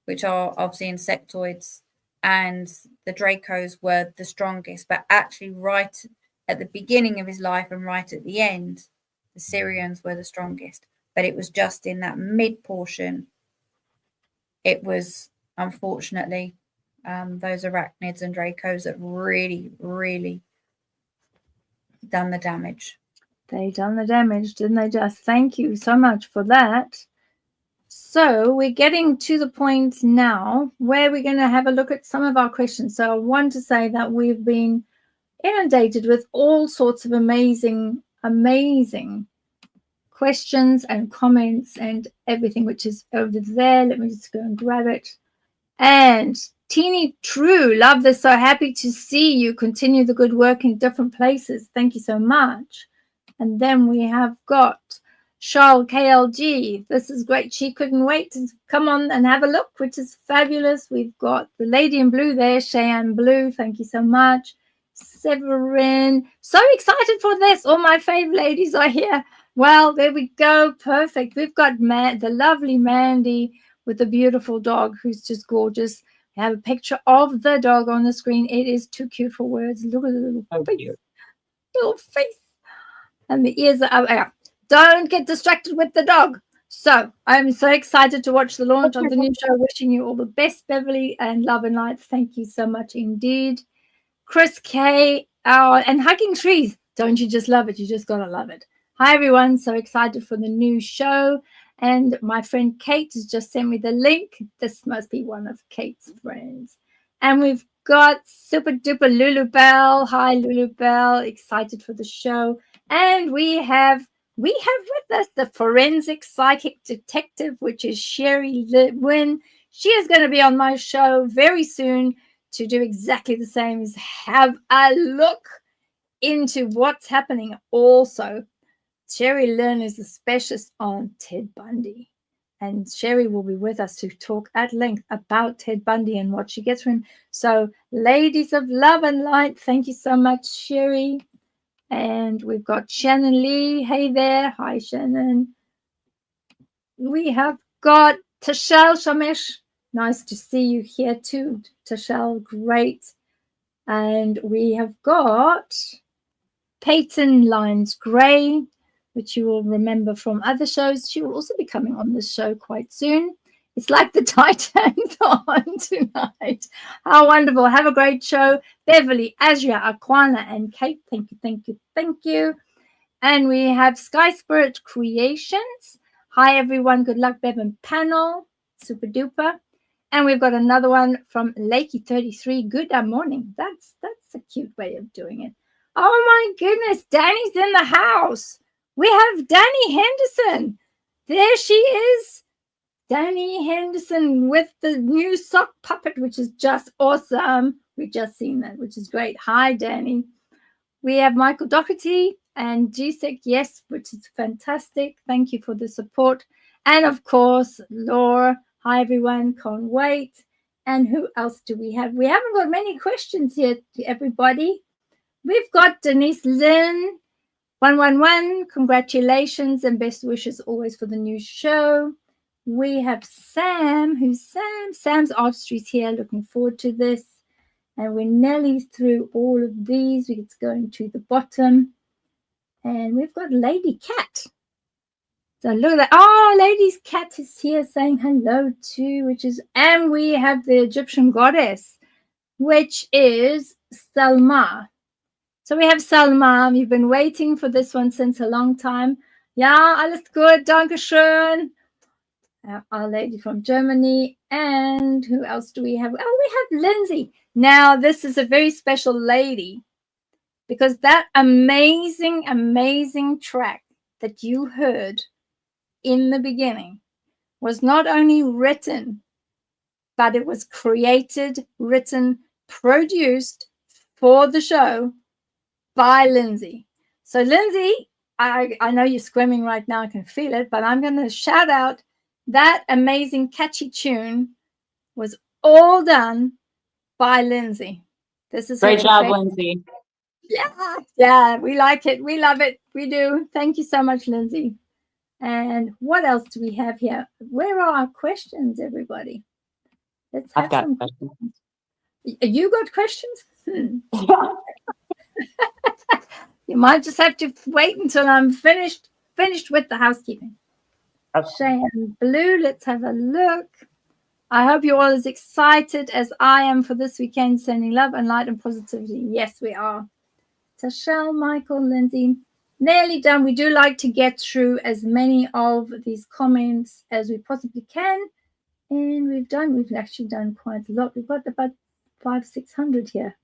which are obviously insectoids, and the Dracos were the strongest. But actually, right at the beginning of his life and right at the end, the Syrians were the strongest. But it was just in that mid portion, it was unfortunately those arachnids and Dracos that really, really done the damage. They done the damage, didn't they? Just thank you so much for that. So we're getting to the point now where we're going to have a look at some of our questions. So I want to say that we've been inundated with all sorts of amazing questions and comments and everything, which is over there. Let me just go and grab it. And Teeny True, love this. So happy to see you continue the good work in different places. Thank you so much. And then we have got Charles KLG. This is great. She couldn't wait to come on and have a look, which is fabulous. We've got the lady in blue there, Cheyenne Blue. Thank you so much. Severin, so excited for this. All my fave ladies are here. Well, there we go. Perfect. We've got the lovely Mandy with the beautiful dog who's just gorgeous. I have a picture of the dog on the screen. It is too cute for words. Look at the little face. Cute. Little face. And the ears are up. Don't get distracted with the dog. So I'm so excited to watch the launch of the new show. Wishing you all the best, Beverly, and love and light. Thank you so much indeed. Chris K. And Hugging Trees. Don't you just love it? You just gotta love it. Hi, everyone. So excited for the new show. And my friend Kate has just sent me the link. This must be one of Kate's friends. And we've got super duper Lulu Bell. Hi, Lulu Bell. Excited for the show. And we have with us the forensic psychic detective, which is Sherry Wynn. She is going to be on my show very soon to do exactly the same as have a look into what's happening. Also, Sherry Lynn is a specialist on Ted Bundy. And Sherry will be with us to talk at length about Ted Bundy and what she gets from him. So, ladies of love and light, thank you so much, Sherry. And we've got Shannon Lee. Hey there. Hi, Shannon. we have got Tashel Shamesh. Nice to see you here too, Tashel. Great. And we have got Peyton Lyons Gray, which you will remember from other shows. She will also be coming on this show quite soon. It's like the Titans on tonight. How wonderful. Have a great show. Beverli, Asria, Akwana, and Kate. Thank you, thank you, thank you. And we have Sky Spirit Creations. Hi, everyone. Good luck, Bev and panel. Super duper. And we've got another one from Lakey 33. Good morning. That's a cute way of doing it. Oh, my goodness. Danny's in the house. We have Danny Henderson. There she is. Danny Henderson with the new sock puppet, which is just awesome. We've just seen that, which is great. Hi, Danny. We have Michael Doherty and GSEC, yes, which is fantastic. Thank you for the support. And, of course, Laura. Hi, everyone. Can't wait. And who else do we have? We haven't got many questions here, everybody. We've got Denise Lynn, 111. Congratulations and best wishes always for the new show. We have Sam. Who's Sam? Sam's Artistry's here. Looking forward to this. And we're nearly through all of these. We're going to the bottom. And we've got Lady Cat. So look at that. Oh, Lady Cat is here saying hello too, and we have the Egyptian goddess, which is Salma. So we have Salma. You've been waiting for this one since a long time. Ja, alles gut. Dankeschön. Our lady from Germany. And who else do we have? Oh, we have Lindsay. Now, this is a very special lady because that amazing, amazing track that you heard in the beginning was not only written, but it was created, written, produced for the show by Lindsay. So Lindsay, I know you're squirming right now. I can feel it, but I'm going to shout out that amazing catchy tune was all done by Lindsay. This is great job, Lindsay. Yeah, we like it. We love it. We do. Thank you so much, Lindsay. And what else do we have here? Where are our questions, everybody? Let's have some questions. You got questions? You might just have to wait until I'm finished with the housekeeping. Okay. Cheyenne Blue, let's have a look. I hope you're all as excited as I am for this weekend, sending love and light and positivity. Yes, we are. Tashel, Michael, Lindsay, nearly done. We do like to get through as many of these comments as we possibly can. And we've actually done quite a lot. We've got about 500-600 here.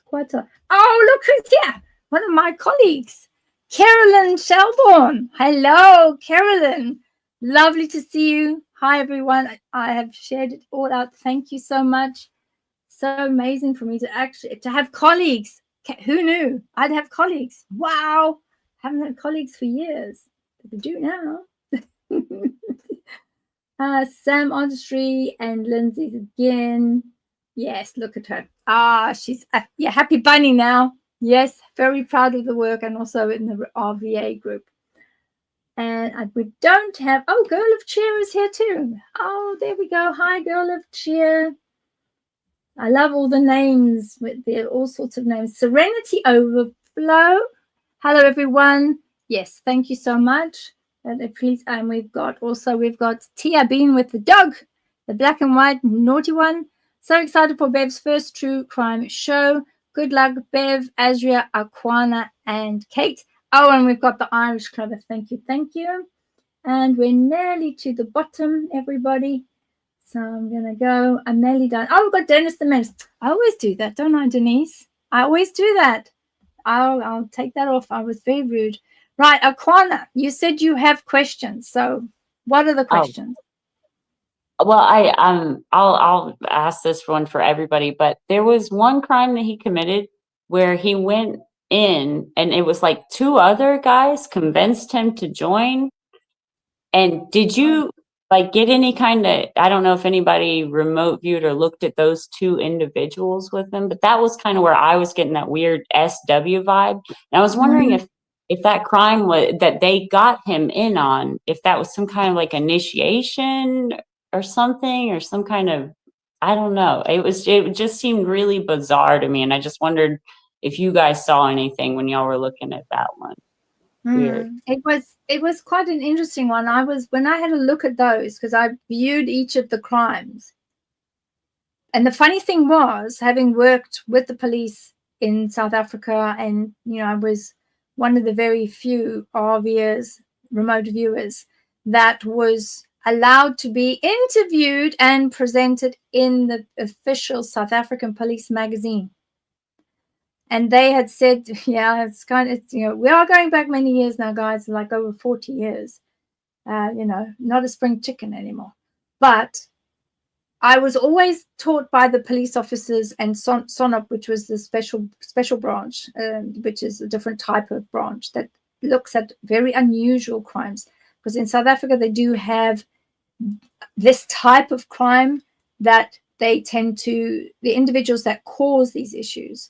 Quite a, oh, look who's here. One of my colleagues, Carolyn Shelbourne. Hello, Carolyn. Lovely to see you. Hi, everyone. I have shared it all out. Thank you so much. So amazing for me to have colleagues. Who knew I'd have colleagues? Wow. Haven't had colleagues for years. But we do now. Sam Artistry and Lindsay again. Yes, look at her. She's happy bunny now. Yes, very proud of the work and also in the RVA group. And we don't have, Girl of Cheer is here too. Oh, there we go. Hi, Girl of Cheer. I love all the names. There are all sorts of names. Serenity Overflow. Hello, everyone. Yes, thank you so much. Please, and we've got Tia Bean with the dog, the black and white naughty one. So excited for Bev's first true crime show. Good luck, Bev, Asria, Akwana, and Kate. Oh, and we've got the Irish Club. Thank you, thank you. And we're nearly to the bottom, everybody. So I'm going to go. I'm nearly done. Oh, we've got Dennis the Menace. I always do that, don't I, Denise? I always do that. I'll take that off. I was very rude. Right, Akwana, you said you have questions. So what are the questions? Well, I'll ask this one for everybody, but there was one crime that he committed where he went in and it was like two other guys convinced him to join. And did you get any kind of, I don't know if anybody remote viewed or looked at those two individuals with them, but that was kind of where I was getting that weird SW vibe. And I was wondering if if that crime was that they got him in on, if that was some kind of like initiation or something, or some kind of, I don't know. It just seemed really bizarre to me, and I just wondered if you guys saw anything when y'all were looking at that one. Weird. It was quite an interesting one. When I had a look at those, because I viewed each of the crimes. And the funny thing was, having worked with the police in South Africa, and I was one of the very few RVers, remote viewers, that was allowed to be interviewed and presented in the official South African police magazine. And they had said, yeah, it's kind of, we are going back many years now, guys, like over 40 years, not a spring chicken anymore. But I was always taught by the police officers and SONOP, which was the special branch, which is a different type of branch that looks at very unusual crimes. Because in South Africa, they do have this type of crime that they tend to, the individuals that cause these issues,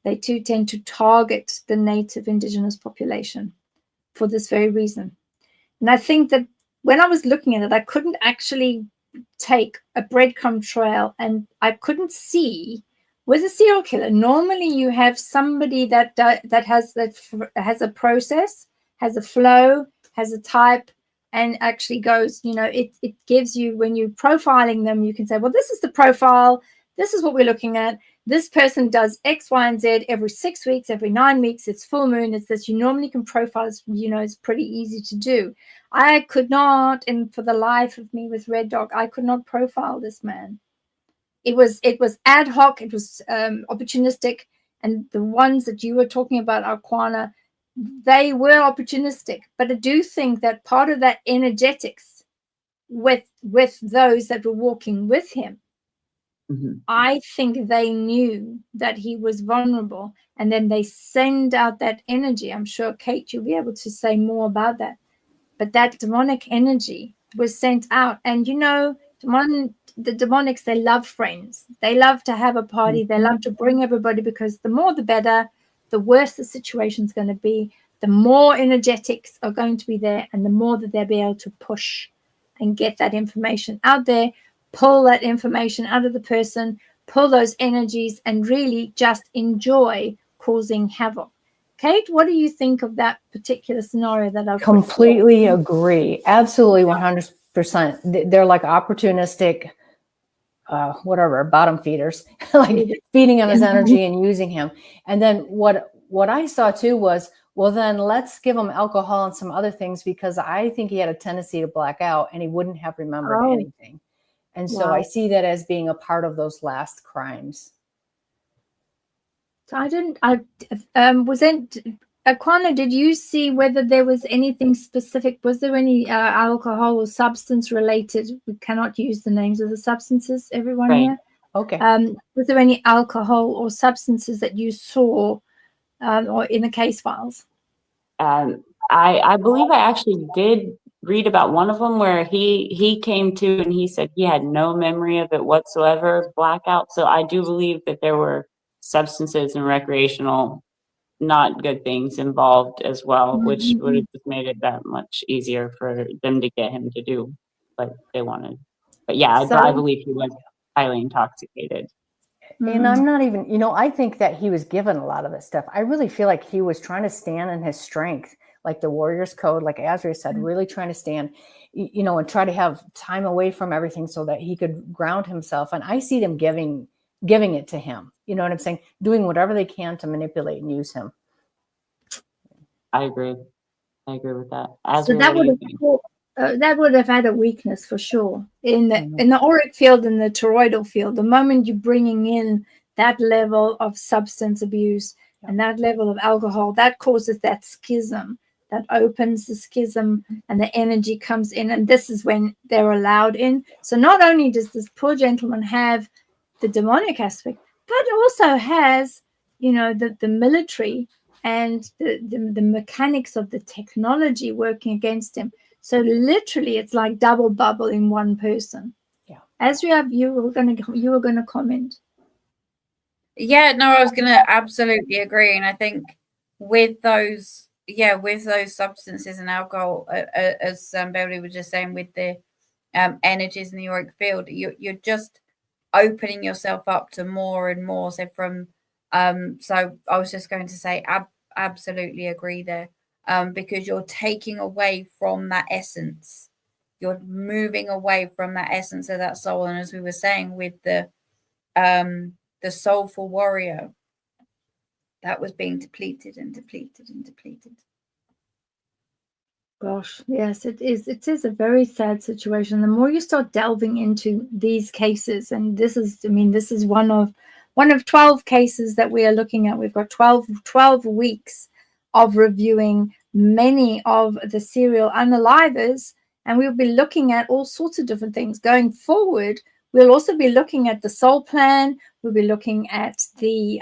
they too tend to target the native indigenous population for this very reason. And I think that when I was looking at it, I couldn't actually take a breadcrumb trail, and I couldn't see with a serial killer. Normally you have somebody that has a process, has a flow, has a type, and actually goes, it gives you, when you're profiling them, you can say, well, this is the profile, this is what we're looking at. This person does X, Y, and Z every 6 weeks, every 9 weeks. It's full moon. It's this. You normally can profile. It's pretty easy to do. I could not, and for the life of me with Red Dog, I could not profile this man. It was ad hoc. It was opportunistic. And the ones that you were talking about, Akwana, they were opportunistic. But I do think that part of that energetics with those that were walking with him, I think they knew that he was vulnerable, and then they send out that energy. I'm sure, Kate, you'll be able to say more about that. But that demonic energy was sent out. And, the demonics, they love friends. They love to have a party. They love to bring everybody, because the more the better, the worse the situation's going to be. The more energetics are going to be there, and the more that they'll be able to push and get that information out there, pull that information out of the person, pull those energies, and really just enjoy causing havoc. Kate, what do you think of that particular scenario that I've completely agree? Absolutely, 100%. They're like opportunistic, bottom feeders, like feeding him his energy and using him. And then what I saw too was, well, then let's give him alcohol and some other things, because I think he had a tendency to black out and he wouldn't have remembered anything. And so I see that as being a part of those last crimes. So Akwana, did you see whether there was anything specific? Was there any alcohol or substance related? We cannot use the names of the substances, everyone here. Okay. Was there any alcohol or substances that you saw or in the case files? I believe I actually did read about one of them where he came to and he said he had no memory of it whatsoever, blackout. So I do believe that there were substances and recreational, not good things involved as well, which would have just made it that much easier for them to get him to do what they wanted. But yeah, I believe he was highly intoxicated. And I'm not even, I think that he was given a lot of this stuff. I really feel like he was trying to stand in his strength, like the warrior's code, like Asria said, really trying to stand, and try to have time away from everything so that he could ground himself. And I see them giving it to him. You know what I'm saying? Doing whatever they can to manipulate and use him. I agree with that. So that would have had a weakness for sure in the auric field and the toroidal field. The moment you're bringing in that level of substance abuse and that level of alcohol, that causes that schism, that opens the schism, and the energy comes in, and this is when they're allowed in. So not only does this poor gentleman have the demonic aspect, but also has the military and the mechanics of the technology working against him. So literally, it's like double bubble in one person. Yeah. Asria, you were gonna comment. Yeah, no, I was gonna absolutely agree, and I think with those yeah, with those substances and alcohol, as Beverli was just saying, with the energies in the auric field, you're just opening yourself up to more and more. So so I was just going to say, absolutely agree there, because you're taking away from that essence. You're moving away from that essence of that soul. And as we were saying with the soulful warrior, that was being depleted and depleted and depleted. Gosh, yes, it is. It is a very sad situation. The more you start delving into these cases, and this is, I mean, this is one of 12 cases that we are looking at. We've got 12 weeks of reviewing many of the serial unalivers, and we'll be looking at all sorts of different things. Going forward, we'll also be looking at the soul plan. We'll be looking at the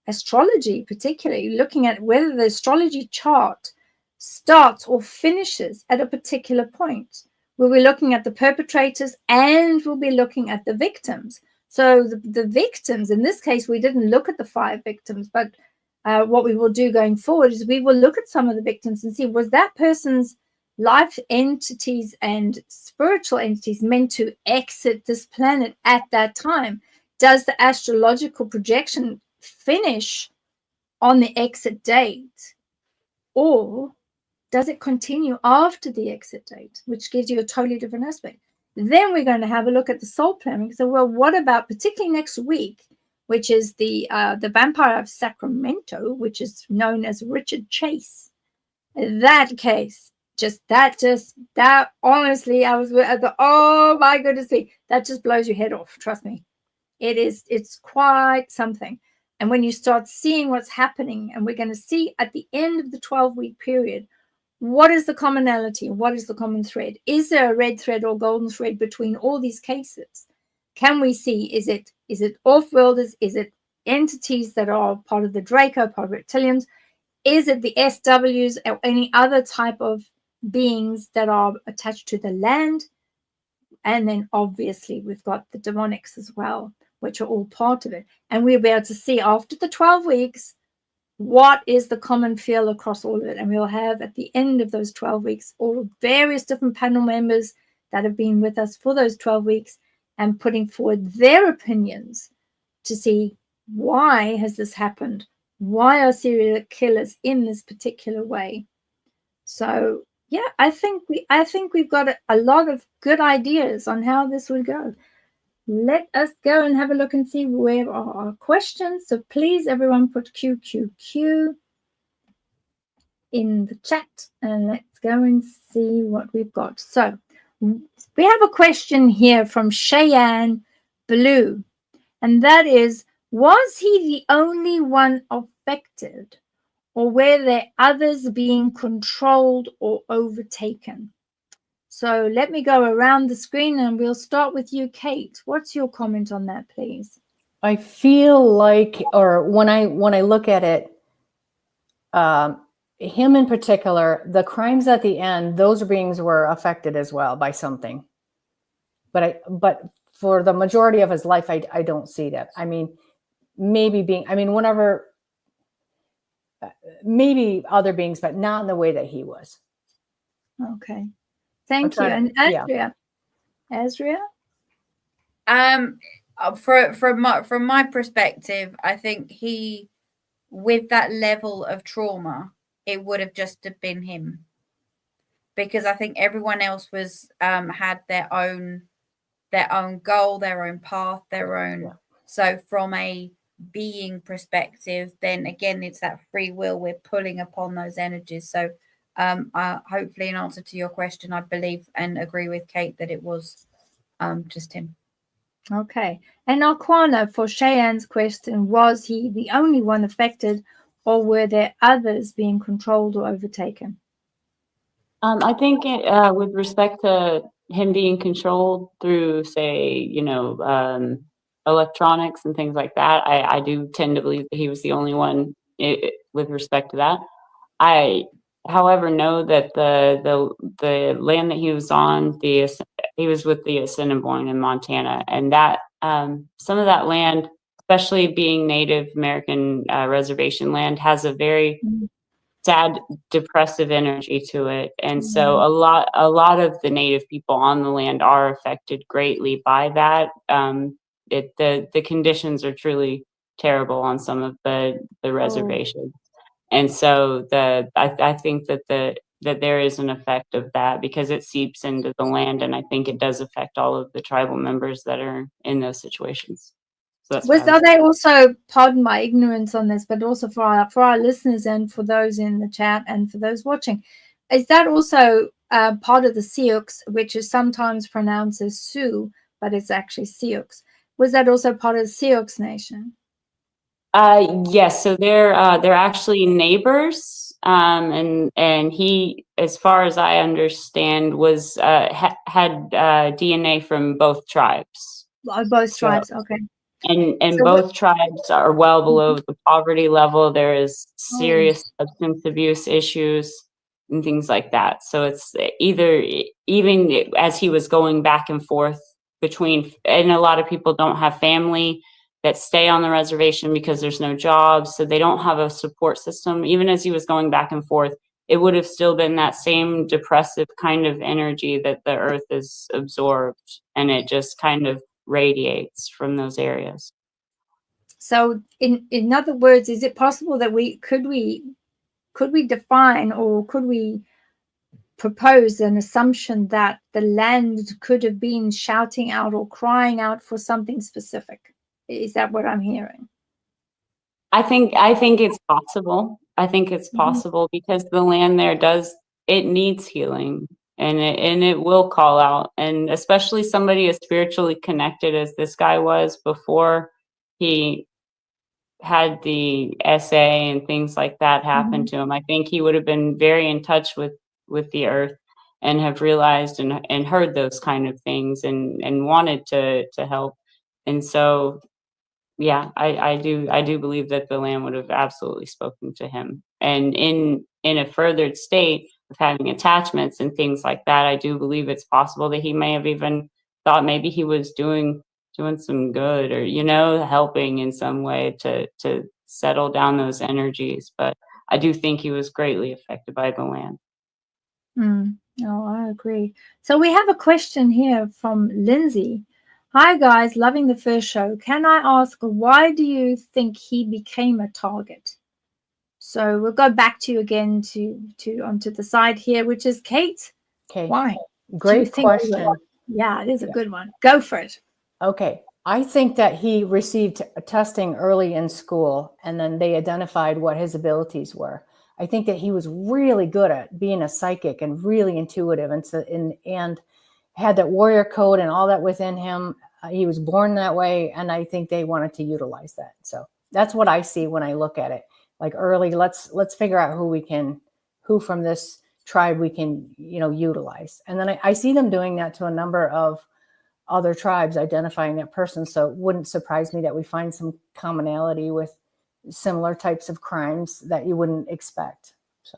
astrology, particularly looking at whether the astrology chart starts or finishes at a particular point. We'll be looking at the perpetrators, and we'll be looking at the victims. So the victims, in this case, we didn't look at the 5 victims, but what we will do going forward is we will look at some of the victims and see, was that person's life entities and spiritual entities meant to exit this planet at that time? Does the astrological projection finish on the exit date, or does it continue after the exit date, which gives you a totally different aspect? Then we're going to have a look at the soul planning. So, well, what about particularly next week, which is the Vampire of Sacramento, which is known as Richard Chase? That case, that honestly, I was at the, oh my goodness me, that just blows your head off. Trust me, it's quite something. And when you start seeing what's happening, and we're going to see at the end of the 12-week period, what is the commonality? What is the common thread? Is there a red thread or golden thread between all these cases? Can we see, is it off-worlders? Is it entities that are part of the Draco, part of reptilians? Is it the SWs or any other type of beings that are attached to the land? And then obviously we've got the demonics as well, which are all part of it. And we'll be able to see after the 12 weeks, what is the common feel across all of it. And we'll have at the end of those 12 weeks, all various different panel members that have been with us for those 12 weeks and putting forward their opinions to see, why has this happened? Why are serial killers in this particular way? So yeah, I think we've got a lot of good ideas on how this would go. Let us go and have a look and see where are our questions. So please, everyone, put QQQ in the chat, and let's go and see what we've got. So we have a question here from Cheyenne Blue, and that is, was he the only one affected, or were there others being controlled or overtaken? So let me go around the screen, and we'll start with you, Kate. What's your comment on that, please? I feel like, or when I look at it, him in particular, the crimes at the end, those beings were affected as well by something. But for the majority of his life, I don't see that. I mean, maybe other beings, but not in the way that he was. Okay. Thank you. And Asria? Yeah. Asria? From my perspective, I think he, with that level of trauma, it would have just been him, because I think everyone else was had their own goal, their own path, their own. Yeah. So from a being perspective, then again, it's that free will. We're pulling upon those energies. So hopefully, in answer to your question, I believe and agree with Kate that it was just him. Okay. And Akwana, for Cheyenne's question, was he the only one affected, or were there others being controlled or overtaken? I think with respect to him being controlled through, say, electronics and things like that, I do tend to believe that he was the only one with respect to that. I, however, know that the land that he was on, he was with the Assiniboine in Montana, and that some of that land, especially being Native American reservation land, has a very sad, depressive energy to it. And so a lot of the native people on the land are affected greatly by that. The conditions are truly terrible on some of the reservations. And so I think that there is an effect of that because it seeps into the land, and I think it does affect all of the tribal members that are in those situations. So that's Are they also, pardon my ignorance on this, but also for our listeners and for those in the chat and for those watching, is that also part of the Sioux, which is sometimes pronounced as Sioux, but it's actually Sioux? Was that also part of the Sioux Nation? Yes, so they're actually neighbors, and he, as far as I understand, was had DNA from both tribes. Both tribes, okay. And So both tribes are well below the poverty level. There is serious substance abuse issues and things like that. So it's even as he was going back and forth between, and a lot of people don't have family that stay on the reservation because there's no jobs, so they don't have a support system. Even as he was going back and forth, it would have still been that same depressive kind of energy that the earth is absorbed, and it just kind of radiates from those areas. So in other words, is it possible that we could define, or could we propose an assumption that the land could have been shouting out or crying out for something specific? Is that what I'm hearing? I think it's possible. I think it's possible because the land there needs healing, and it will call out, and especially somebody as spiritually connected as this guy was before he had the SA and things like that happen to him. I think he would have been very in touch with the earth and have realized and heard those kind of things and wanted to help. And so yeah, I do believe that the land would have absolutely spoken to him. And in a furthered state of having attachments and things like that, I do believe it's possible that he may have even thought maybe he was doing some good, or helping in some way to settle down those energies. But I do think he was greatly affected by the land. Oh, I agree. So we have a question here from Lindsay. Hi guys, loving the first show. Can I ask, why do you think he became a target? So we'll go back to you again to onto the side here, which is Kate. Okay. Why? Great question. Yeah, it is a good one. Go for it. Okay. I think that he received testing early in school, and then they identified what his abilities were. I think that he was really good at being a psychic and really intuitive, and had that warrior code and all that within him. He was born that way, and I think they wanted to utilize that. So that's what I see when I look at it. Like early, let's figure out who from this tribe we can utilize, and then I see them doing that to a number of other tribes, identifying that person. So it wouldn't surprise me that we find some commonality with similar types of crimes that you wouldn't expect. So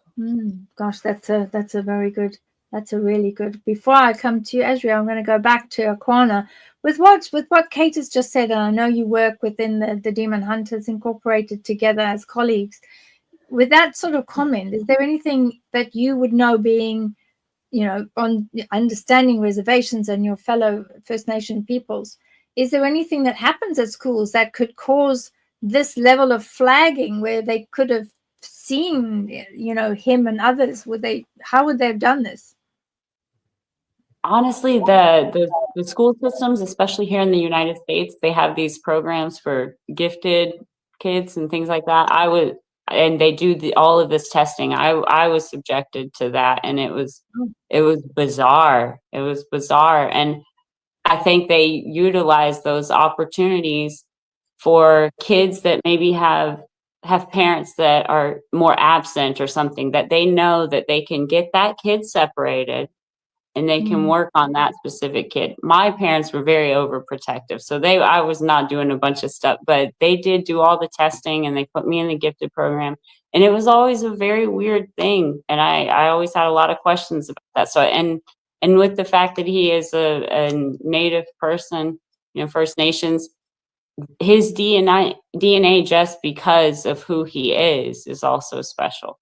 gosh, that's a very good. That's a really good. Before I come to you, Asria, I'm going to go back to Akwana with what Kate has just said. And I know you work within the Demon Hunters Incorporated together as colleagues. With that sort of comment, is there anything that you would know, being, on understanding reservations and your fellow First Nation peoples? Is there anything that happens at schools that could cause this level of flagging, where they could have seen, him and others? How would they have done this? Honestly, the school systems, especially here in the United States, they have these programs for gifted kids and things like that. And they do all of this testing. I was subjected to that, and it was bizarre. It was bizarre, and I think they utilize those opportunities for kids that maybe have parents that are more absent or something, that they know that they can get that kid separated and they can work on that specific kid. My parents were very overprotective, so I was not doing a bunch of stuff, but they did do all the testing, and they put me in the gifted program, and it was always a very weird thing, and I always had a lot of questions about that. So and with the fact that he is a Native person, First Nations, his DNA just because of who he is also special.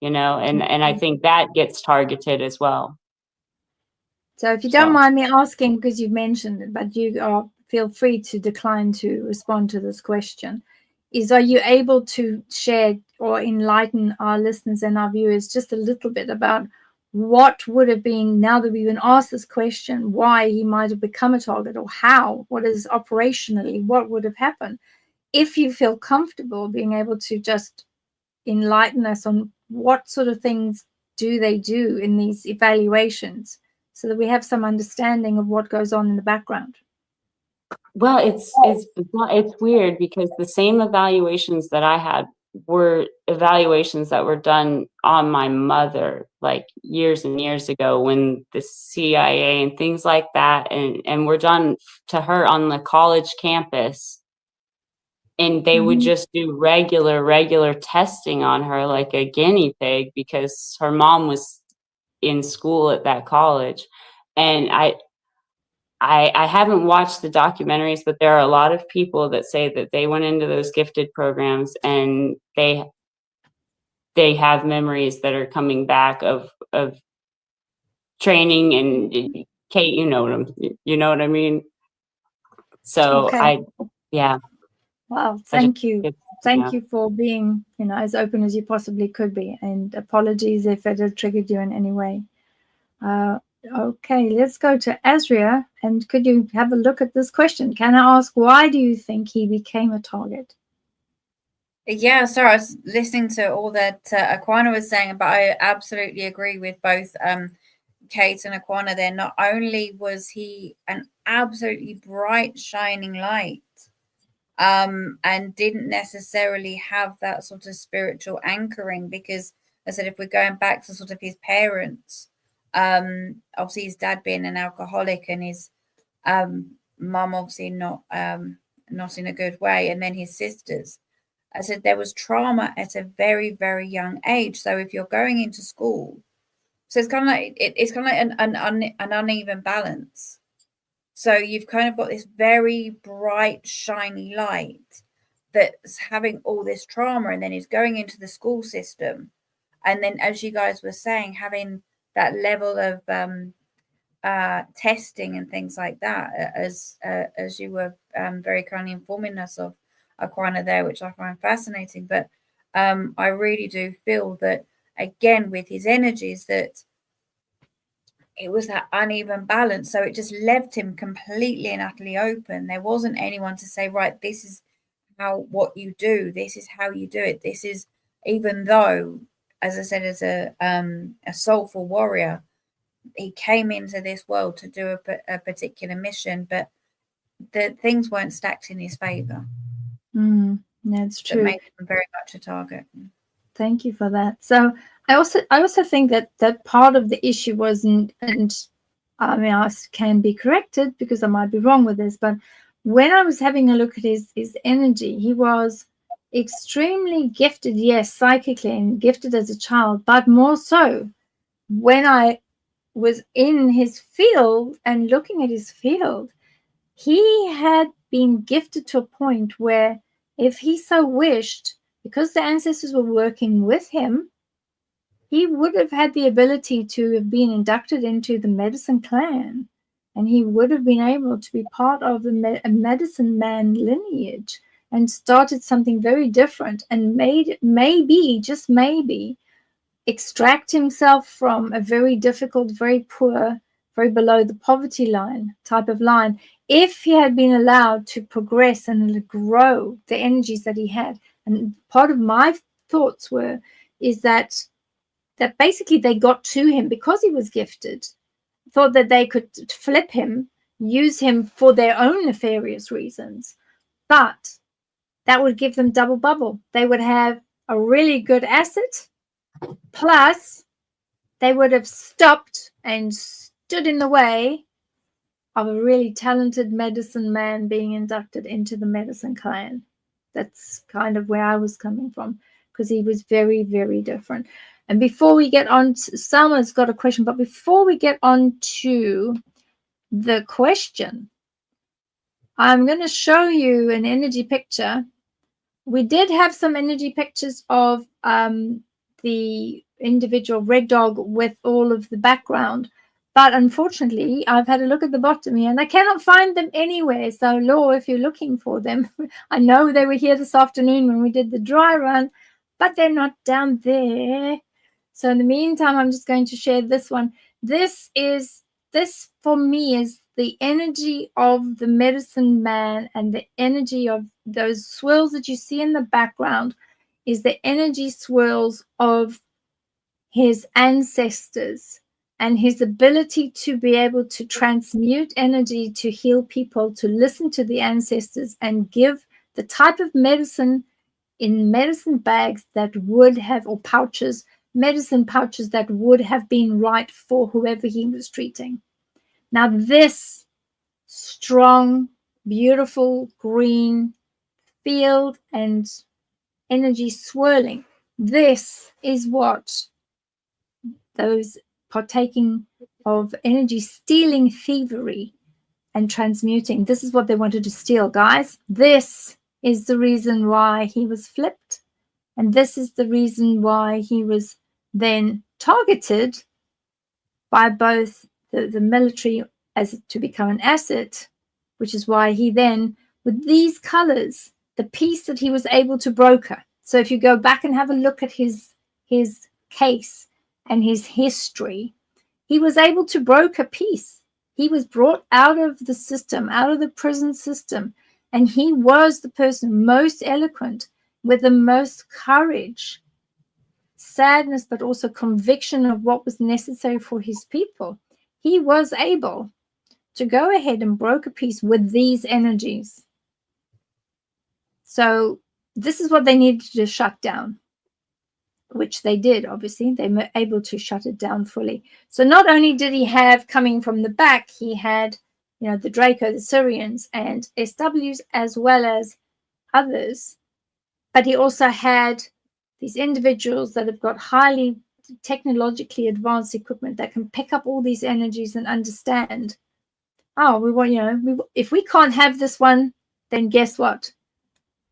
you know, and I think that gets targeted as well. So if you don't mind me asking, because you've mentioned it, but feel free to decline to respond to this question, are you able to share or enlighten our listeners and our viewers just a little bit about what would have been, now that we've been asked this question, why he might have become a target, or how, what is operationally, what would have happened? If you feel comfortable being able to just enlighten us on what sort of things do they do in these evaluations, so that we have some understanding of what goes on in the background. Well, it's weird because the same evaluations that I had were evaluations that were done on my mother like years and years ago, when the CIA and things like that and were done to her on the college campus. And they would just do regular testing on her like a guinea pig, because her mom was in school at that college. And I haven't watched the documentaries, but there are a lot of people that say that they went into those gifted programs and they have memories that are coming back of training. And Kate, you know what I mean? So okay. Yeah. Well, thank you. Thank you for being, as open as you possibly could be. And apologies if it had triggered you in any way. Okay, let's go to Asria. And could you have a look at this question? Can I ask, why do you think he became a target? Yeah, sorry, I was listening to all that Akwana was saying, but I absolutely agree with both Kate and Akwana there. Not only was he an absolutely bright, shining light, and didn't necessarily have that sort of spiritual anchoring, because I said, if we're going back to sort of his parents, obviously his dad being an alcoholic and his mum obviously not in a good way, and then his sisters. I said there was trauma at a very, very young age. So if you're going into school, so it's kind of like an uneven balance. So you've kind of got this very bright, shiny light that's having all this trauma, and then is going into the school system. And then, as you guys were saying, having that level of testing and things like that, as you were very kindly informing us of, Akwana there, which I find fascinating. But I really do feel that, again, with his energies, that it was that uneven balance. So it just left him completely and utterly open. There wasn't anyone to say, right, this is what you do. This is how you do it. This is, even though, as I said, as a soulful warrior, he came into this world to do a particular mission, but the things weren't stacked in his favor. That's true. That made him very much a target. Thank you for that. So I also think that part of the issue wasn't, and I mean, I can be corrected because I might be wrong with this, but when I was having a look at his energy, he was extremely gifted, yes, psychically, and gifted as a child, but more so when I was in his field and looking at his field, he had been gifted to a point where, if he so wished, because the ancestors were working with him, he would have had the ability to have been inducted into the medicine clan, and he would have been able to be part of the medicine man lineage and started something very different, and maybe, just maybe, extract himself from a very difficult, very poor, very below the poverty line type of line, if he had been allowed to progress and grow the energies that he had. And part of my thoughts is that basically they got to him because he was gifted, thought that they could flip him, use him for their own nefarious reasons, but that would give them double bubble. They would have a really good asset, plus they would have stopped and stood in the way of a really talented medicine man being inducted into the medicine clan. That's kind of where I was coming from, because he was very, very different. And before we get on to, Selma's got a question, but before we get on to the question, I'm going to show you an energy picture. We did have some energy pictures of the individual red dog with all of the background. But unfortunately, I've had a look at the bottom here and I cannot find them anywhere. So, Law, if you're looking for them, I know they were here this afternoon when we did the dry run, but they're not down there. So in the meantime, I'm just going to share this one. This for me is the energy of the medicine man, and the energy of those swirls that you see in the background is the energy swirls of his ancestors and his ability to be able to transmute energy, to heal people, to listen to the ancestors and give the type of medicine in medicine bags that would have, or pouches, medicine pouches that would have been right for whoever he was treating. Now this strong, beautiful green field and energy swirling, this is what those partaking of energy stealing thievery and transmuting, this is what they wanted to steal, guys. This is the reason why he was flipped, and this is the reason why he was then targeted by both the military as to become an asset, which is why he then, with these colors, the piece that he was able to broker. So if you go back and have a look at his case and his history, he was able to broker peace. He was brought out of the system, out of the prison system, and he was the person most eloquent, with the most courage, sadness, but also conviction of what was necessary for his people. He was able to go ahead and broker peace with these energies. So this is what they needed to shut down, which they did. Obviously, they were able to shut it down fully. So not only did he have, coming from the back, he had, you know, the Draco, the Syrians, and SWs, as well as others, but he also had these individuals that have got highly technologically advanced equipment that can pick up all these energies and understand, oh, we want, you know, if we can't have this one, then guess what?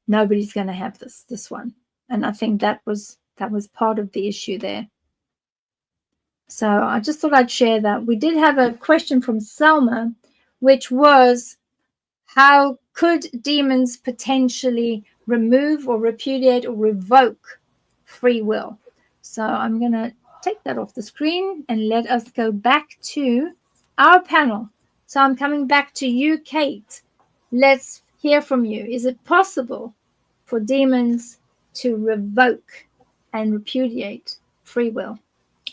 Nobody's going to have this one. And I think that was part of the issue there. So I just thought I'd share that. We did have a question from Selma, which was, how could demons potentially remove or repudiate or revoke free will? So I'm going to take that off the screen and let us go back to our panel. So I'm coming back to you, Kate. Let's hear from you. Is it possible for demons to revoke and repudiate free will?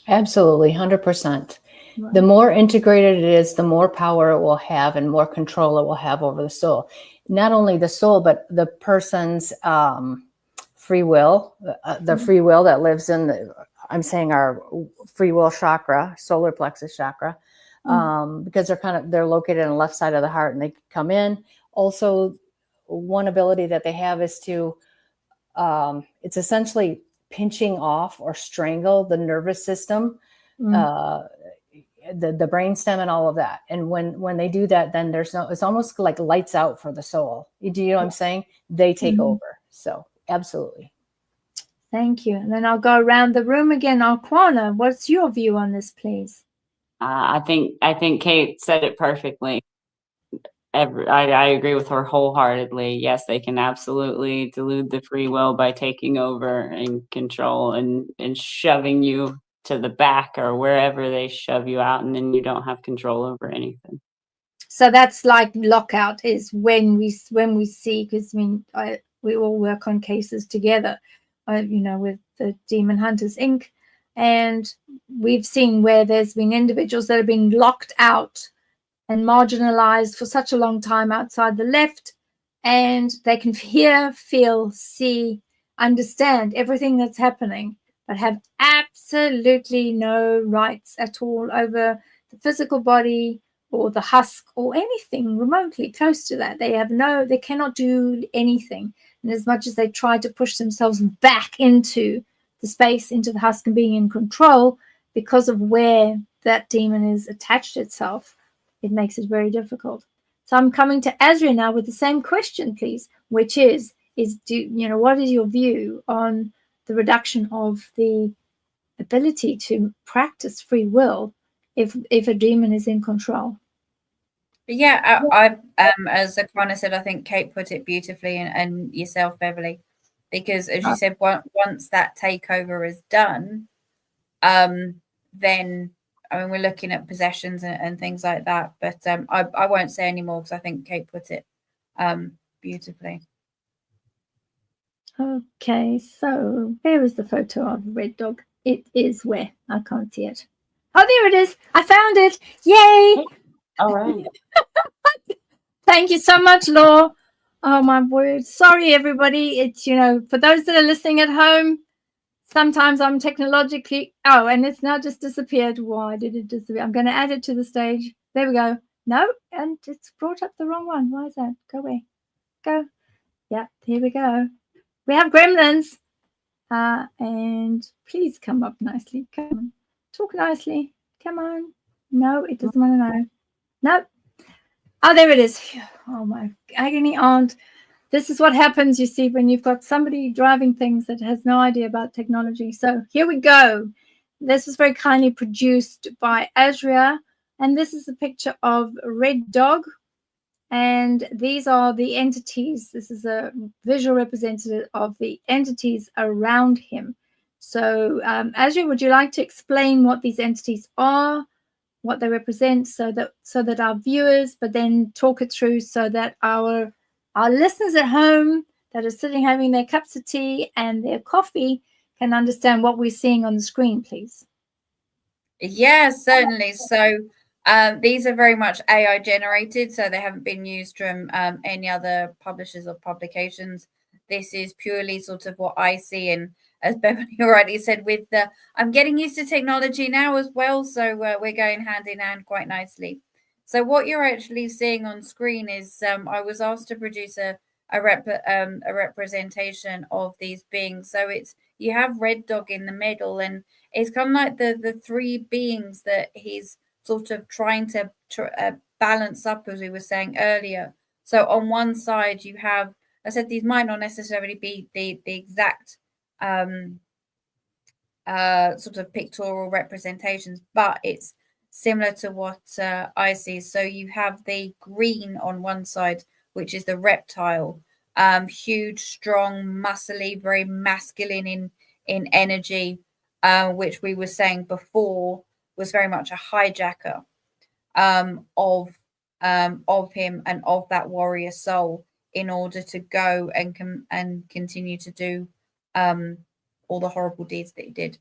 Absolutely, 100%. Right. The more integrated it is, the more power it will have and more control it will have over the soul. Not only the soul, but the person's free will, the free will that lives in I'm saying our free will chakra, solar plexus chakra, because they're located on the left side of the heart and they come in. Also, one ability that they have is to, it's essentially pinching off or strangle the nervous system, the brainstem and all of that. And when they do that, then it's almost like lights out for the soul. Do you know what I'm saying? They take over. So absolutely. Thank you. And then I'll go around the room again. Akwana, what's your view on this, please? I think Kate said it perfectly. I agree with her wholeheartedly. Yes, they can absolutely delude the free will by taking over and control and shoving you to the back or wherever they shove you out, and then you don't have control over anything. So that's like lockout, is when we see, because I mean, we all work on cases together, you know, with the Demon Hunters Inc. And we've seen where there's been individuals that have been locked out and marginalized for such a long time outside the left, and they can hear, feel, see, understand everything that's happening, but have absolutely no rights at all over the physical body or the husk or anything remotely close to that. They cannot do anything. And as much as they try to push themselves back into the space, into the husk and being in control, because of where that demon is attached itself, it makes it very difficult. So I'm coming to Asria now with the same question, please, which is what is your view on the reduction of the ability to practice free will if a demon is in control. Yeah, I as Akwana said, I think Kate put it beautifully, and yourself, Beverly, because as you said, once that takeover is done, then I mean we're looking at possessions and things like that. But I won't say any more because I think Kate put it beautifully. Okay, so where is the photo of Red Dog? It is where? I can't see it. Oh, there it is. I found it. Yay! All right. Thank you so much, Law. Oh, my word. Sorry, everybody. It's, for those that are listening at home, sometimes I'm technologically... Oh, and it's now just disappeared. Why did it disappear? I'm going to add it to the stage. There we go. No, and it's brought up the wrong one. Why is that? Go away. Go. Yeah, here we go. We have gremlins. And please come up nicely. Come on. Talk nicely. Come on. No, it doesn't want to know. No. Oh, there it is. Oh, my agony aunt. This is what happens, you see, when you've got somebody driving things that has no idea about technology. So here we go. This was very kindly produced by Asria. And this is a picture of Red Dog. And these are the entities. This is a visual representative of the entities around him. So, Asria, would you like to explain what these entities are, what they represent, so that our viewers, but then talk it through so that our listeners at home that are sitting having their cups of tea and their coffee can understand what we're seeing on the screen, please? Yeah, certainly. So these are very much AI generated, so they haven't been used from any other publishers or publications. This is purely sort of what I see, and as Beverly already said, with I'm getting used to technology now as well, so we're going hand in hand quite nicely. So what you're actually seeing on screen is I was asked to produce a representation of these beings. So it's you have Red Dog in the middle, and it's kind of like the three beings that he's sort of trying to balance up, as we were saying earlier. So on one side you have, I said these might not necessarily be the exact sort of pictorial representations, but it's similar to what I see. So you have the green on one side, which is the reptile, huge, strong, muscly, very masculine in energy, which we were saying before was very much a hijacker of him and of that warrior soul in order to go and continue to do all the horrible deeds that he did.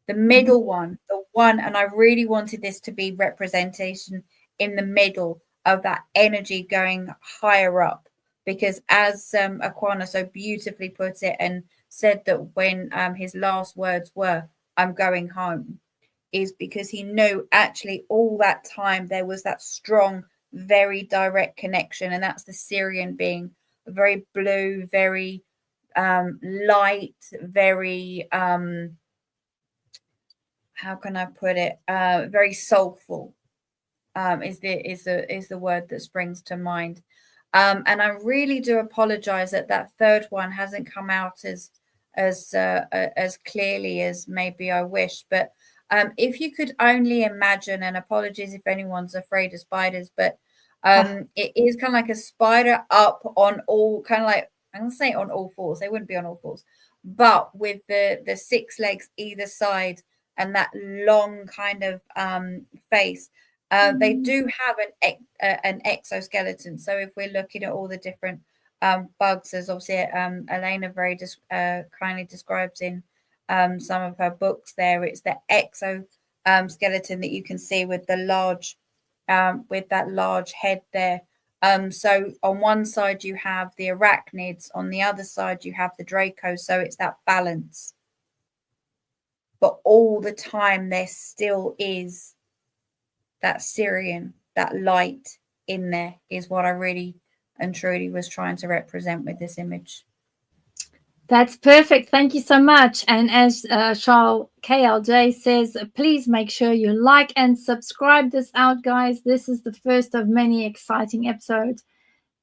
The middle one, and I really wanted this to be representation in the middle of that energy going higher up, because as Akwana so beautifully put it and said that when his last words were, "I'm going home," is because he knew actually all that time there was that strong, very direct connection, and that's the Syrian being very blue, very light, very how can I put it? Very soulful is the word that springs to mind. And I really do apologize that third one hasn't come out as clearly as maybe I wish. But if you could only imagine, and apologies if anyone's afraid of spiders, but it is kind of like a spider up on all, kind of like, I'm gonna say on all fours. They wouldn't be on all fours, but with the six legs either side and that long kind of face. They do have an exoskeleton. So if we're looking at all the different bugs, as obviously Elena very kindly describes in some of her books, there it's the exoskeleton that you can see with the large, with that large head there. So on one side you have the arachnids, on the other side you have the Draco. So it's that balance. But all the time there still is that Syrian, that light in there, is what I really and truly was trying to represent with this image. That's perfect. Thank you so much. And as Charles KLJ says, please make sure you like and subscribe this out, guys. This is the first of many exciting episodes.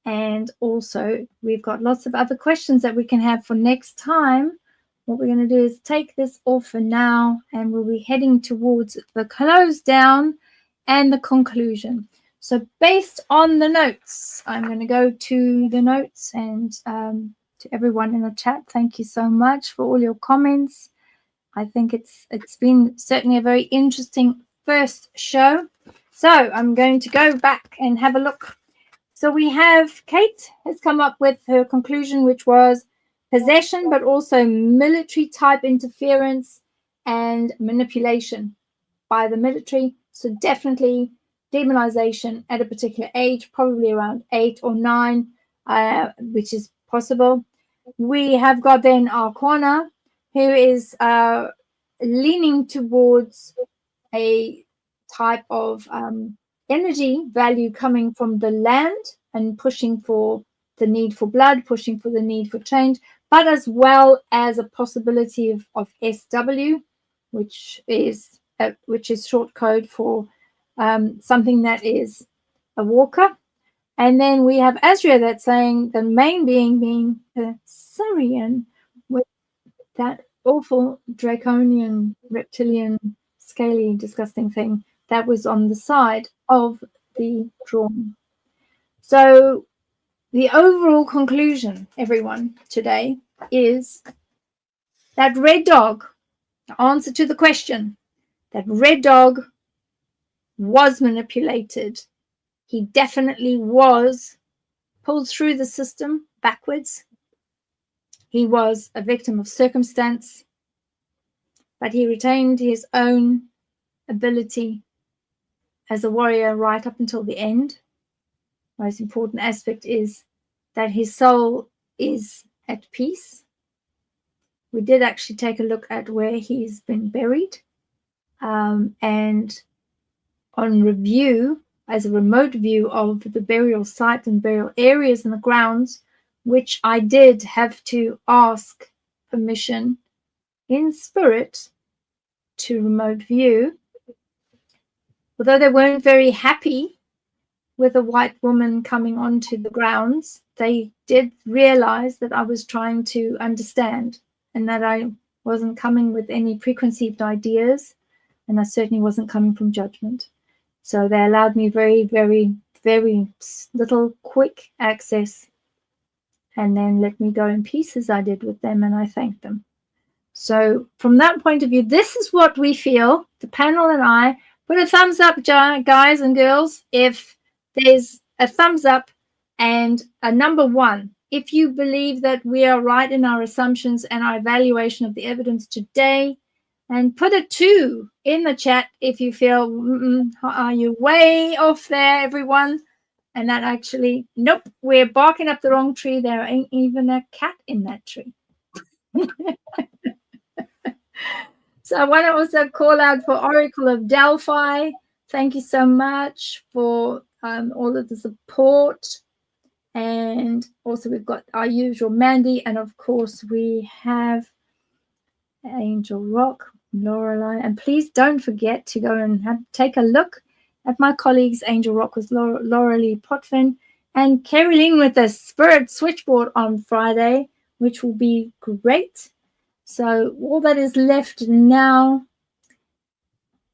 And also, we've got lots of other questions that we can have for next time what we're going to do is take this off for now, and we'll be heading towards the close down and the conclusion. So based on the notes, I'm going to go to the notes, and to everyone in the chat, thank you so much for all your comments. I think it's been certainly a very interesting first show. So I'm going to go back and have a look. So we have Kate has come up with her conclusion, which was possession, but also military type interference and manipulation by the military. So definitely demonization at a particular age, probably around 8 or 9, which is possible. We have got then Akwana, who is leaning towards a type of energy value coming from the land and pushing for the need for blood, pushing for the need for change, but as well as a possibility of SW, which is short code for something that is a walker. And then we have Asria that's saying the main being the Syrian, with that awful draconian reptilian scaly disgusting thing that was on the side of the drawing. So the overall conclusion, everyone, today is that red dog, the answer to the question, that red dog was manipulated. He definitely was pulled through the system backwards. He was a victim of circumstance, but he retained his own ability as a warrior right up until the end. Most important aspect is that his soul is at peace. We did actually take a look at where he's been buried, and on review, as a remote view of the burial site and burial areas and the grounds, which I did have to ask permission in spirit to remote view. Although they weren't very happy with a white woman coming onto the grounds, they did realize that I was trying to understand and that I wasn't coming with any preconceived ideas, and I certainly wasn't coming from judgment. So they allowed me very, very, very little quick access, and then let me go in peace as I did with them, and I thanked them. So from that point of view, this is what we feel, the panel and I. Put a thumbs up, guys and girls, if there's a thumbs up, and a number 1 if you believe that we are right in our assumptions and our evaluation of the evidence today. And put a 2 in the chat if you feel, are you way off there, everyone? And that actually, nope, we're barking up the wrong tree. There ain't even a cat in that tree. So I want to also call out for Oracle of Delphi. Thank you so much for all of the support. And also we've got our usual Mandy. And of course we have Angel Rock, Lorelei. And please don't forget to go and take a look at my colleagues. Angel Rock with Lorelei Potvin and Carrie Lynn with the Spirit Switchboard on Friday, which will be great. So all that is left now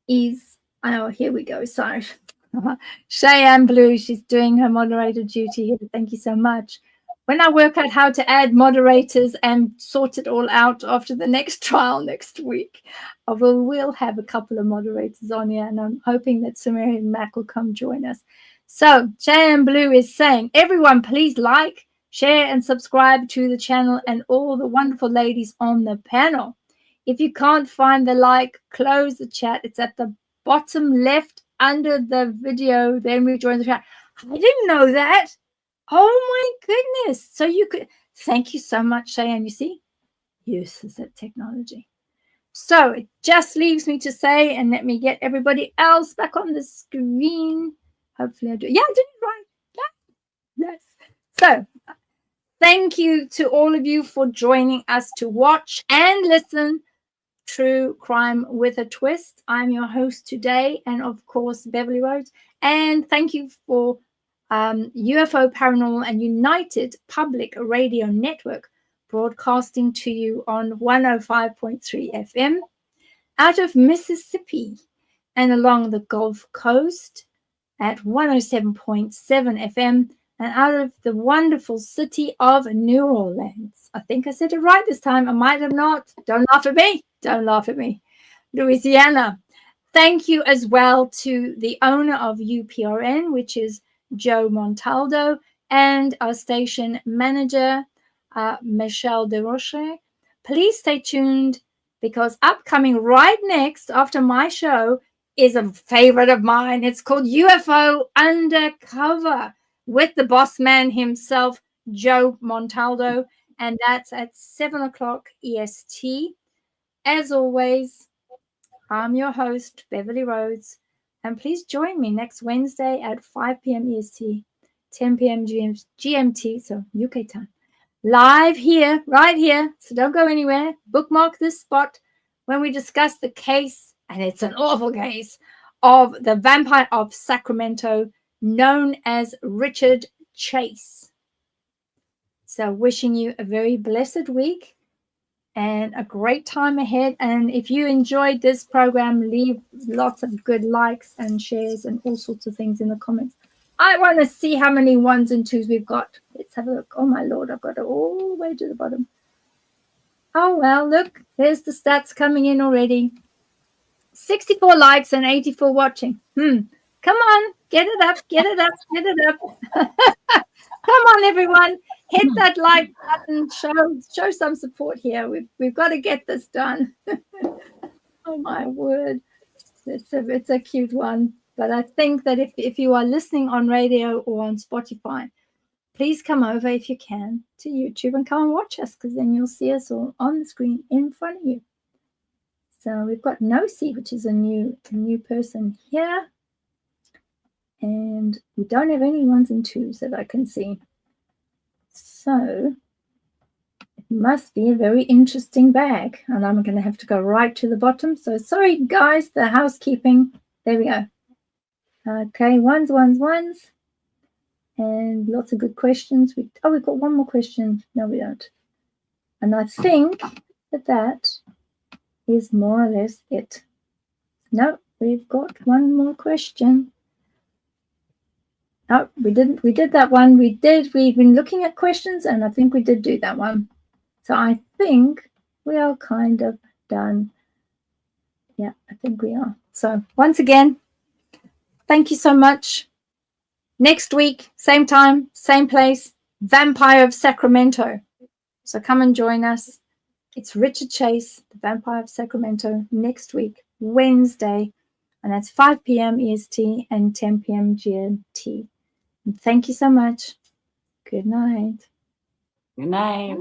is, oh, here we go. Sorry. Cheyenne Blue, she's doing her moderator duty here. Thank you so much. When I work out how to add moderators and sort it all out after the next trial next week, I will have a couple of moderators on here, and I'm hoping that Samari and Mac will come join us. So Cheyenne Blue is saying, everyone, please like, share and subscribe to the channel and all the wonderful ladies on the panel. If you can't find the like, close the chat. It's at the bottom left under the video. Then rejoin the chat. I didn't know that. Oh my goodness. So you could, thank you so much, Cheyenne. You see, uses that technology. So it just leaves me to say, and let me get everybody else back on the screen. Hopefully I do. Yeah, I did it right. Yeah. Yes. So thank you to all of you for joining us to watch and listen True Crime with a Twist. I'm your host today, and of course, Beverli Rhodes. And thank you for UFO Paranormal and United Public Radio Network broadcasting to you on 105.3 FM out of Mississippi and along the Gulf Coast at 107.7 FM and out of the wonderful city of New Orleans. I think I said it right this time. I might have not. Don't laugh at me. Don't laugh at me. Louisiana. Thank you as well to the owner of UPRN, which is Joe Montaldo, and our station manager, Michelle DeRoche. Please stay tuned because upcoming right next after my show is a favorite of mine. It's called UFO Undercover with the boss man himself, Joe Montaldo, and that's at 7 o'clock EST. As always, I'm your host, Beverli Rhodes, and please join me next Wednesday at 5 p.m. EST, 10 p.m. GMT, so UK time. Live here, right here, so don't go anywhere. Bookmark this spot when we discuss the case, and it's an awful case, of the vampire of Sacramento known as Richard Chase. So wishing you a very blessed week and a great time ahead. And if you enjoyed this program, leave lots of good likes and shares and all sorts of things in the comments. I want to see how many 1s and 2s we've got. Let's have a look. Oh, my Lord, I've got it all the way to the bottom. Oh, well, look, there's the stats coming in already. 64 likes and 84 watching. Come on, get it up, get it up, get it up. Come on, everyone. Hit that like button. Show some support here. We've got to get this done. Oh, my word. It's a cute one. But I think that if you are listening on radio or on Spotify, please come over if you can to YouTube and come and watch us, because then you'll see us all on the screen in front of you. So we've got Nosi, which is a new person here. And we don't have any 1s and 2s that I can see. So it must be a very interesting bag. And I'm going to have to go right to the bottom. So sorry, guys, the housekeeping. There we go. Okay, 1s, 1s, 1s. And lots of good questions. We've got one more question. No, we don't. And I think that is more or less it. No, we've got one more question. No, we didn't. We did that one. We've been looking at questions, and I think we did do that one. So I think we are kind of done. Yeah, I think we are. So once again, thank you so much. Next week, same time, same place, Vampire of Sacramento. So come and join us. It's Richard Chase, the Vampire of Sacramento, next week, Wednesday, and that's 5 p.m. EST and 10 p.m. GMT. And thank you so much. Good night. Good night.